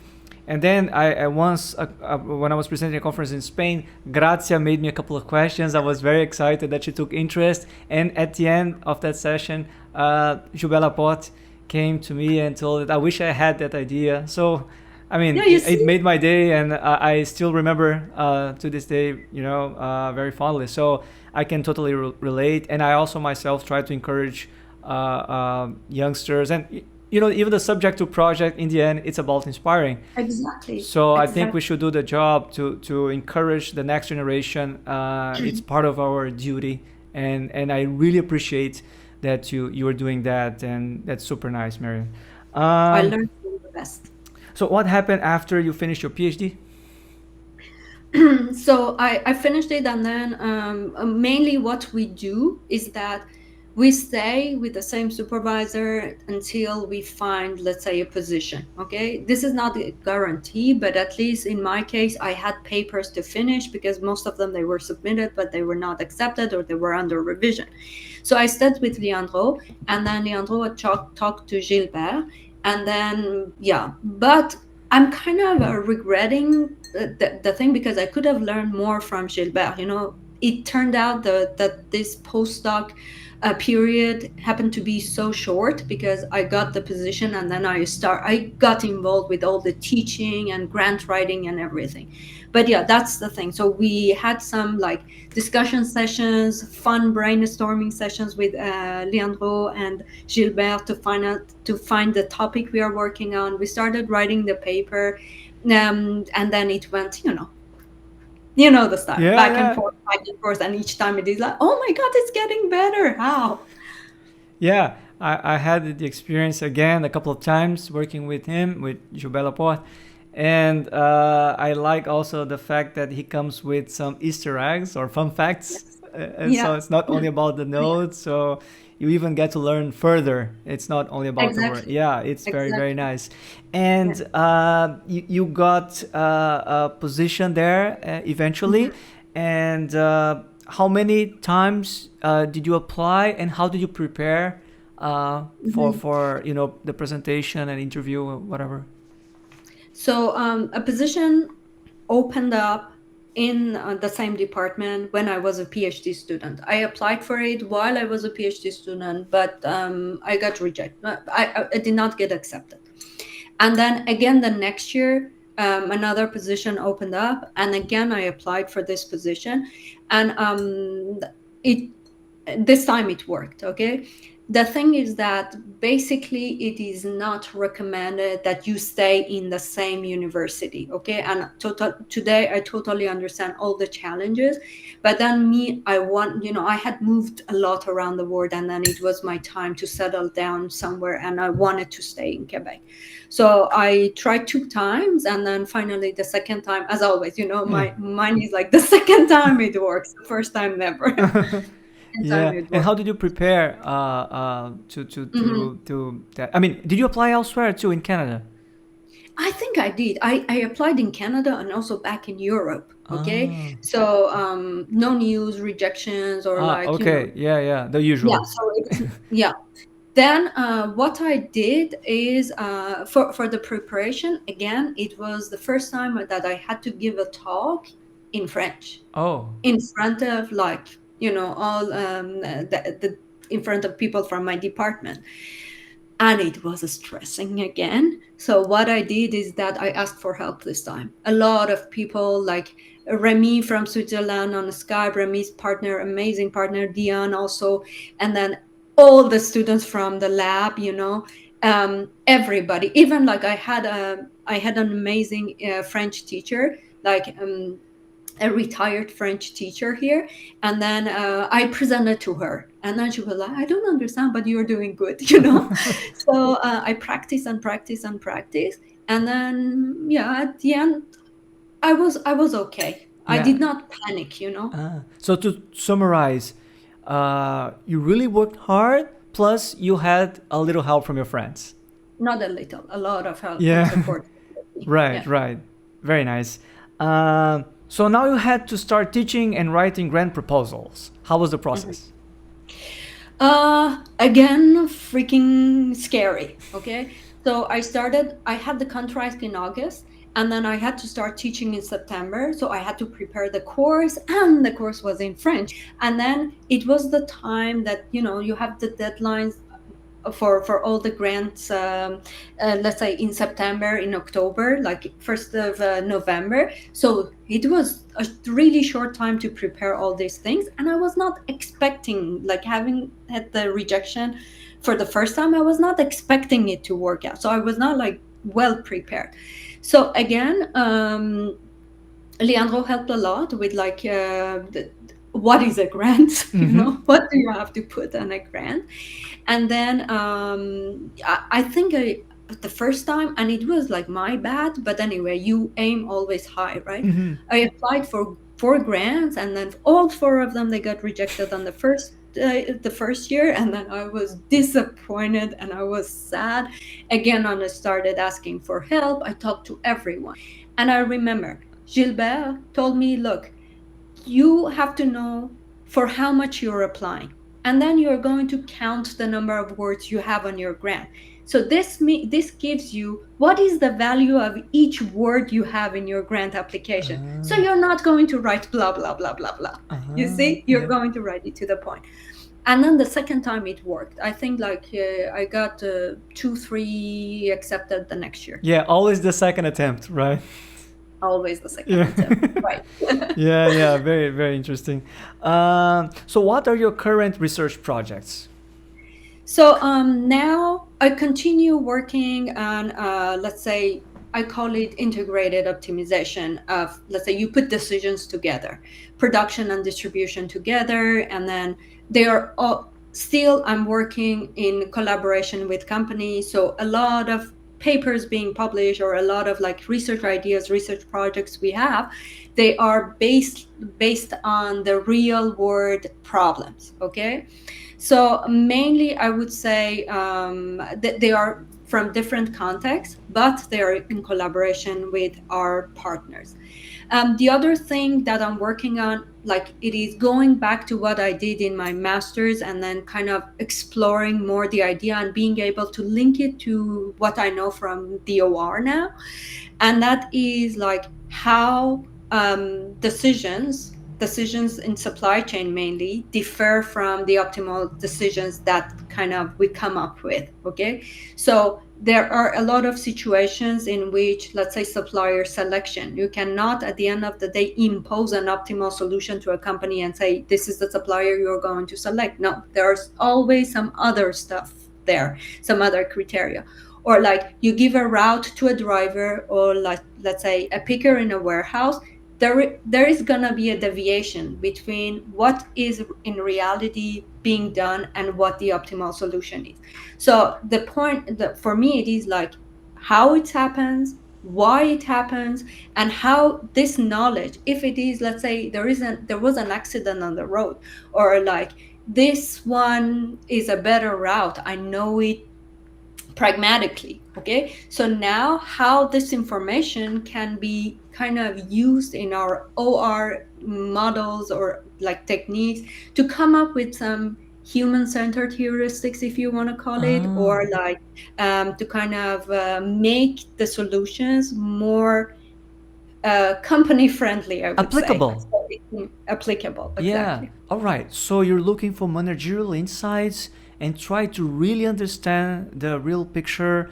And then I once, when I was presenting a conference in Spain, Grazia made me a couple of questions. I was very excited that she took interest. And at the end of that session, Gilbert Laporte came to me and told that I wish I had that idea. So, I mean, yeah, you it see? made my day, and I still remember to this day, very fondly. So I can totally relate. And I also myself try to encourage youngsters, and even the subject to project, in the end, it's about inspiring. Exactly. So I think Exactly. we should do the job to encourage the next generation. It's part of our duty, and I really appreciate that you are doing that, and that's super nice, Maryam. I Um, learned from the best. so what happened after you finished your PhD? So I finished it, and then mainly what we do is that we stay with the same supervisor until we find, let's say, a position. Okay, this is not a guarantee, but at least in my case, I had papers to finish because most of them they were submitted, but they were not accepted or they were under revision. So I stayed with Leandro, and then Leandro had talked to Gilbert, and then yeah, but I'm kind of regretting the thing because I could have learned more from Gilbert. You know, it turned out that this postdoc period happened to be so short because I got the position, and then I got involved with all the teaching and grant writing and everything. But yeah, that's the thing. So we had some like discussion sessions, fun brainstorming sessions with Leandro and Gilbert to find the topic we are working on. We started writing the paper, and then it went, the style, Yeah, yeah. back and forth, and each time it is like, oh my god, it's getting better. How? Yeah, I had the experience again a couple of times working with him, with Gilbert Laporte. And I like also the fact that he comes with some Easter eggs or fun facts. Yes. And so Yeah. it's not only about the Yeah. notes, so you even get to learn further. It's not only about the work. Exactly. Yeah, it's very, very Exactly. nice. Yeah. And you got a position there eventually. Mhm. And how many times did you apply, and how did you prepare Mhm. for the presentation and interview or whatever? So a position opened up in the same department when I was a PhD student. I applied for it while I was a PhD student, but I got rejected. I did not get accepted. And then again, the next year, another position opened up, and again, I applied for this position, and it this time it worked. Okay, the thing is that basically it is not recommended that you stay in the same university. Okay, and today I totally understand all the challenges, but then I had moved a lot around the world, and then it was my time to settle down somewhere, and I wanted to stay in Quebec. So I tried 2 times, and then finally the second time, as always, Yeah. my mind is like, the second time it works, the first time never. Second time Yeah. it And works. how did you prepare Mhm. to that? I mean, did you apply elsewhere too in Canada? I think I did. I applied in Canada and also back in Europe. Okay, Ah. so no news, rejections, or Ah. like Okay. Yeah. Yeah. The yeah. usual. So it's yeah. Then what I did is for the preparation again. It was the first time that I had to give a talk in French Oh. in front of like all in front of people from my department, and it was stressing again. So what I did is that I asked for help this time. A lot of people like Remy from Switzerland on Skype, Remy's partner, amazing partner, Dion also, and then all the students from the lab, everybody. Even like I had an amazing French teacher, like a retired French teacher here. And then I presented to her. And then she was like, I don't understand, but you're doing good. So I practice and practice and practice. And then, yeah, at the end, I was okay. I Yeah. did not panic. So to summarize, you really worked hard. Plus, you had a little help from your friends. Not a little, a lot of help and Yeah. support. Right. Yeah. Right. Very nice. So now you had to start teaching and writing grant proposals. How was the Mhm. process? Again, freaking scary. Okay. So I had the contract in August, and then I had to start teaching in September. So I had to prepare the course, and the course was in French. And then it was the time that, you have the deadlines for all the grants, let's say in September, in October, like 1st of November. So it was a really short time to prepare all these things, and I was not expecting, like, having had the rejection for the first time, I was not expecting it to work out, so I was not like well prepared. So again, Leandro helped a lot with like what is a grant, Mm-hmm. what do you have to put on a grant. And then I think the first time, and it was like my bad, but anyway, you aim always high, right? Mm-hmm. I applied for 4 grants, and then all 4 of them, they got rejected on the first year. And then I was disappointed and I was sad again, and I started asking for help. I talked to everyone, and I remember Gilbert told me, look, you have to know for how much you're applying, and then you're going to count the number of words you have on your grant. So this gives you what is the value of each word you have in your grant application. So Uh, you're not going to write blah blah blah blah blah. You see, you're yeah. going to write it to the point. And then the second time it worked. I think like I got 2, 3 accepted the next year. Yeah, always the second attempt, right? always the second Yeah. attempt, right? Yeah, yeah, very, very interesting. So, what are your current research projects? So now I continue working on, let's say, I call it integrated optimization of, let's say, you put decisions together, production and distribution together, and then they are all still, I'm working in collaboration with companies. So a lot of papers being published or a lot of like research ideas, research projects we have, they are based on the real world problems. Okay. So mainly, I would say that they are from different contexts, but they are in collaboration with our partners. The other thing that I'm working on, like it is going back to what I did in my master's and then kind of exploring more the idea and being able to link it to what I know from DOR now. And that is like how decisions in supply chain mainly differ from the optimal decisions that kind of we come up with. Okay, so there are a lot of situations in which, let's say, supplier selection, you cannot at the end of the day impose an optimal solution to a company and say this is the supplier you're going to select. No, there's always some other stuff there, some other criteria. Or like you give a route to a driver, or like, let's say, a picker in a warehouse, there is going to be a deviation between what is in reality being done and what the optimal solution is. So the point that for me, it is like how it happens, why it happens, and how this knowledge, if it is, let's say, there was an accident on the road, or like this one is a better route, I know it pragmatically. Okay, so now how this information can be kind of used in our OR models or like techniques to come up with some human-centered heuristics, if you want to call it, or Ah, like to kind of make the solutions more company friendly, I would say. applicable. So applicable, Yeah. exactly. All right. So you're looking for managerial insights and try to really understand the real picture.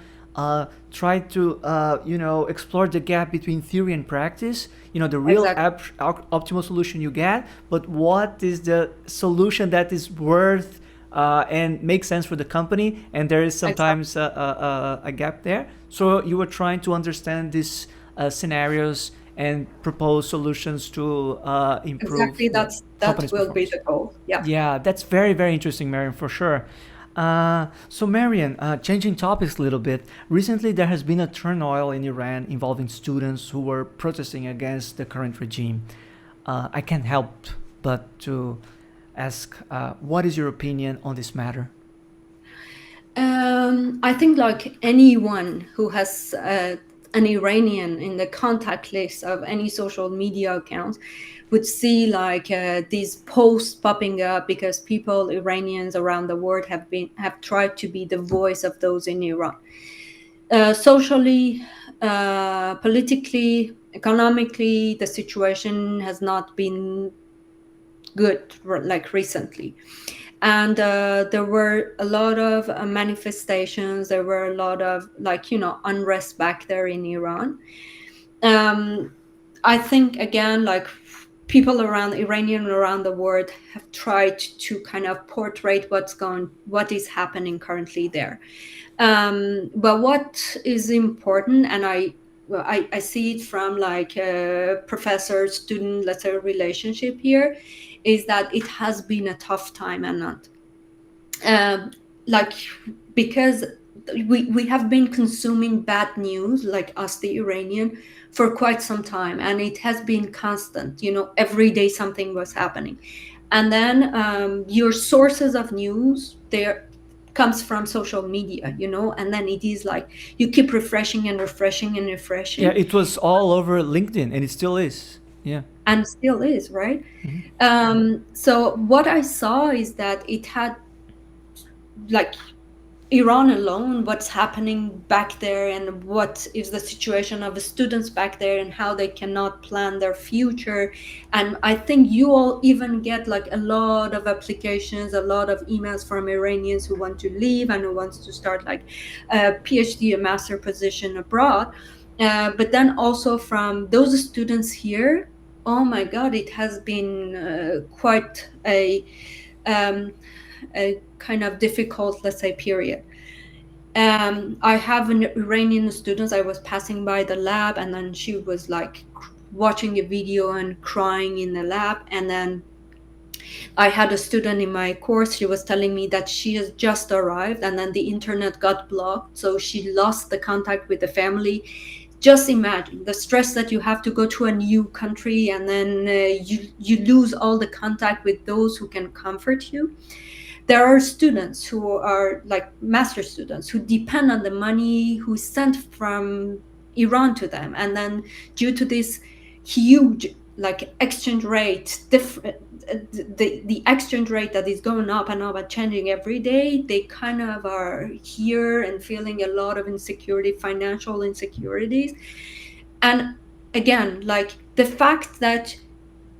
Try to explore the gap between theory and practice. You know, the real Exactly. optimal solution you get, but what is the solution that is worth and makes sense for the company? And there is Exactly. sometimes a gap there. So you were trying to understand these scenarios and propose solutions to improve Exactly. the That company's will be performance. the goal. Yeah. Yeah, that's very, very interesting, Marion, for sure. So, Marion, changing topics a little bit, recently there has been a turmoil in Iran involving students who were protesting against the current regime. I can't help but to ask, what is your opinion on this matter? I think like anyone who has an Iranian in the contact list of any social media accounts would see like these posts popping up because people, Iranians around the world, have tried to be the voice of those in Iran. Socially, politically, economically, the situation has not been good like recently. And there were a lot of manifestations, there were a lot of like unrest back there in Iran. um, I think again, like people around Iranian around the world have tried to kind of portray what is happening currently there. But what is important, and well, I see it from like a professor student, let's say, relationship here, is that it has been a tough time, and not um, like because we have been consuming bad news, like us the Iranian, for quite some time, and it has been constant, every day something was happening. And then your sources of news there comes from social media, and then it is like you keep refreshing and refreshing and Yeah, refreshing, it was all over LinkedIn, and it still is. Yeah. and still is, right? So what I saw is that it had like Iran alone, what's happening back there, and what is the situation of the students back there, and how they cannot plan their future. And I think you all even get like a lot of applications, a lot of emails from Iranians who want to leave and who wants to start like a PhD, a master position abroad. But then also from those students here, oh my God, it has been quite a kind of difficult, let's say, period. I have an Iranian student. I was passing by the lab, and then she was like watching a video and crying in the lab. And then I had a student in my course. She was telling me that she has just arrived, and then the internet got blocked, so she lost the contact with the family. Just imagine the stress that you have to go to a new country, and then you lose all the contact with those who can comfort you. There are students who are like master students who depend on the money who is sent from Iran to them, and then due to this huge like exchange rate the exchange rate that is going up and up and changing every day, they kind of are here and feeling a lot of insecurity, financial insecurities. And again, like the fact that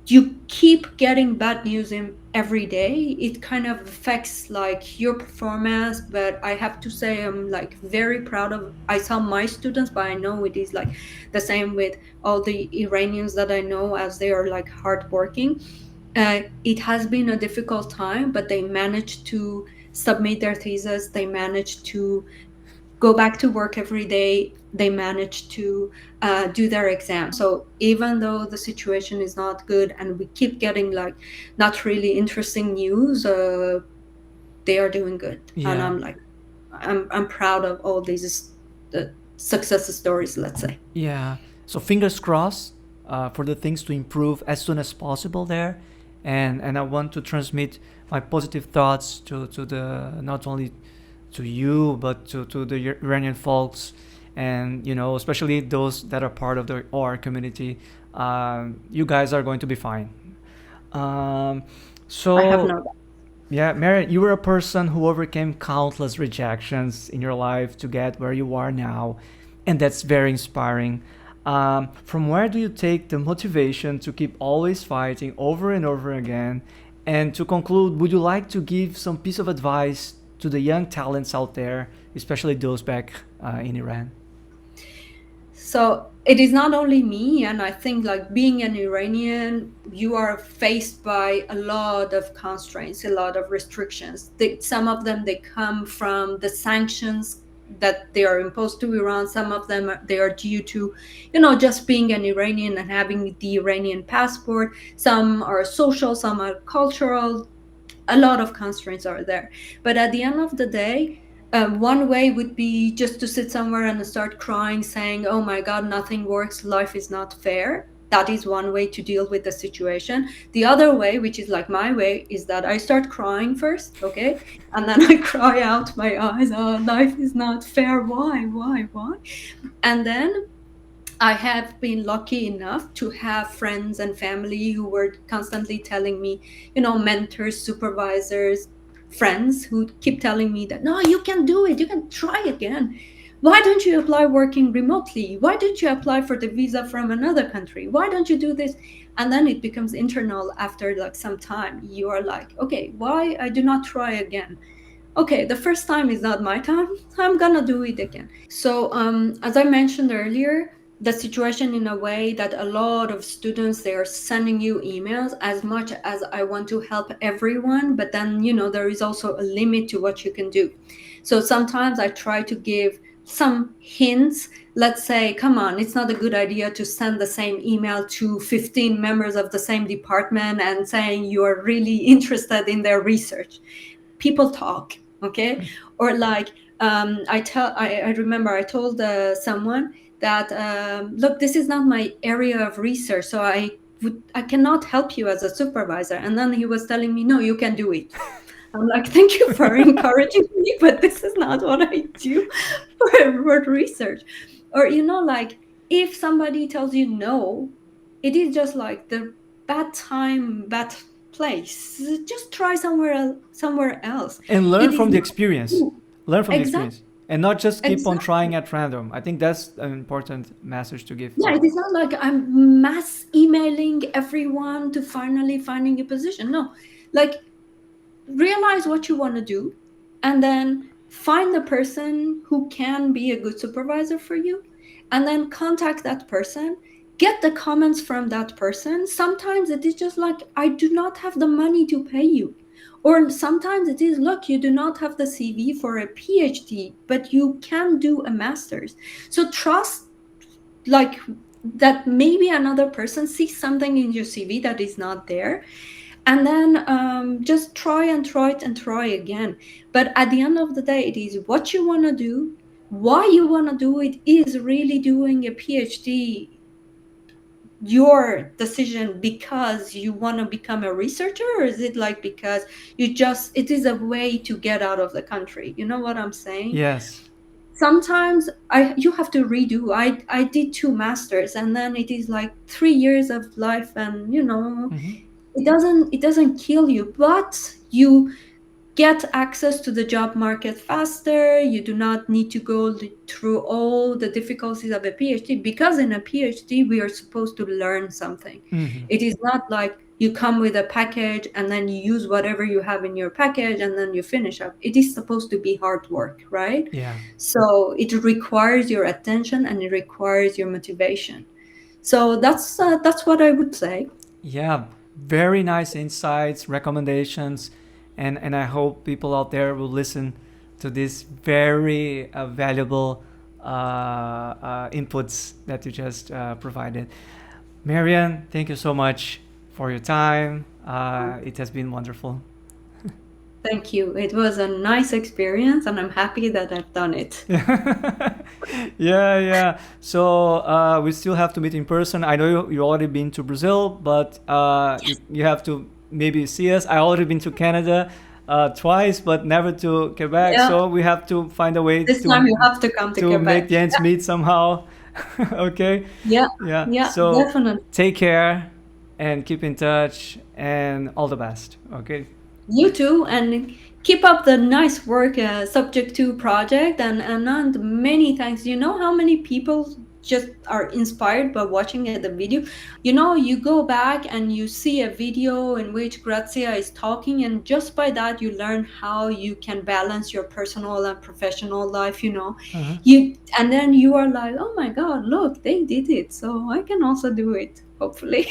you keep getting bad news in every day, it kind of affects like your performance. But I have to say I'm like very proud of, I saw my students, but I know it is like the same with all the Iranians that I know, as they are like hardworking. It has been a difficult time, but they managed to submit their thesis, they managed to go back to work every day, they managed to do their exam. So even though the situation is not good and we keep getting like not really interesting news, they are doing good. Yeah. And I'm like, I'm proud of all these success stories, let's say. Yeah. So fingers crossed for the things to improve as soon as possible there, and I want to transmit my positive thoughts to the not only to you but to the Iranian folks, and especially those that are part of the OR community. You guys are going to be fine. Um, I have so no doubt. yeah, Mary, you were a person who overcame countless rejections in your life to get where you are now, and that's very inspiring. From where do you take the motivation to keep always fighting over and over again? And to conclude, would you like to give some piece of advice to the young talents out there, especially those back in Iran? So it is not only me, and I think like being an Iranian, you are faced by a lot of constraints, a lot of restrictions. Some of them they come from the sanctions that they are imposed to Iran. Some of them they are due to, just being an Iranian and having the Iranian passport. Some are social, some are cultural. A lot of constraints are there. But at the end of the day, one way would be just to sit somewhere and start crying, saying, oh my God, nothing works, life is not fair. That is one way to deal with the situation. The other way, which is like my way, is that I start crying first, okay? And then I cry out my eyes, oh, life is not fair, why? And then I have been lucky enough to have friends and family who were constantly telling me, mentors, supervisors, friends who keep telling me that, no, you can do it, you can try again. Why don't you apply working remotely? Why don't you apply for the visa from another country? Why don't you do this? And then it becomes internal after like some time. You are like, okay, why I do not try again? Okay, the first time is not my time. I'm gonna do it again. So as I mentioned earlier, the situation in a way that a lot of students, they are sending you emails. As much as I want to help everyone, but then there is also a limit to what you can do. So sometimes I try to give some hints. Let's say, come on, it's not a good idea to send the same email to 15 members of the same department and saying you are really interested in their research. People talk, okay? Or like I remember I told someone that look, this is not my area of research, so I cannot help you as a supervisor. And then he was telling me, no, you can do it. I'm like, thank you for encouraging me, but this is not what I do for research. Or like if somebody tells you no, it is just like the bad time, bad place. Just try somewhere else. And learn It is from the not experience. you. Learn from the Exactly. experience. And not just keep on trying Exactly. at random. I think that's an important message to give Yeah, to. it is not like I'm mass emailing everyone to finally finding a position. No, like realize what you want to do, and then find the person who can be a good supervisor for you, and then contact that person, get the comments from that person. Sometimes it is just like, I do not have the money to pay you. Or sometimes it is, look, you do not have the CV for a PhD, but you can do a master's. So trust, like, that maybe another person sees something in your CV that is not there, and then just try and try it and try again. But at the end of the day, it is what you want to do, why you want to do it. Is really doing a PhD your decision because you want to become a researcher, or is it like because it is a way to get out of the country? You know what I'm saying? Yes. Sometimes you have to redo. I did 2 masters, and then it is like 3 years of life, and it doesn't kill you, but you get access to the job market faster. You do not need to go through all the difficulties of a PhD, because in a PhD we are supposed to learn something. It is not like you come with a package and then you use whatever you have in your package and then you finish up. It is supposed to be hard work, right? Yeah. So it requires your attention and it requires your motivation. So that's what I would say. Yeah, very nice insights, recommendations, and I hope people out there will listen to these very valuable inputs that you just provided. Maryam, thank you so much for your time. It has been wonderful. Thank you. It was a nice experience, and I'm happy that I've done it. Yeah. So we still have to meet in person. I know you already been to Brazil, but you have to maybe see us. I already been to Canada twice, but never to Quebec. Yeah. So we have to find a way This time you have to come to Quebec. make the ends meet somehow. Okay. Yeah. So Definitely. take care and keep in touch, and all the best. Okay. You too, and keep up the nice work, subject to project, and many thanks. You know how many people just are inspired by watching the video? You go back and you see a video in which Grazia is talking, and just by that you learn how you can balance your personal and professional life. And then you are like, oh my God, look, they did it, so I can also do it, hopefully.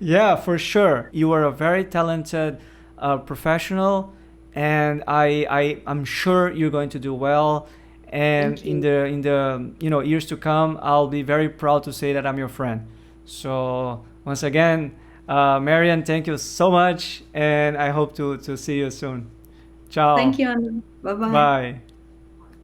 Yeah, for sure. You are a very talented professional, and I'm sure you're going to do well. And in the years to come, I'll be very proud to say that I'm your friend. So once again, Maryam, thank you so much, and I hope to see you soon. Ciao. Thank you, Anna. Bye-bye. Bye.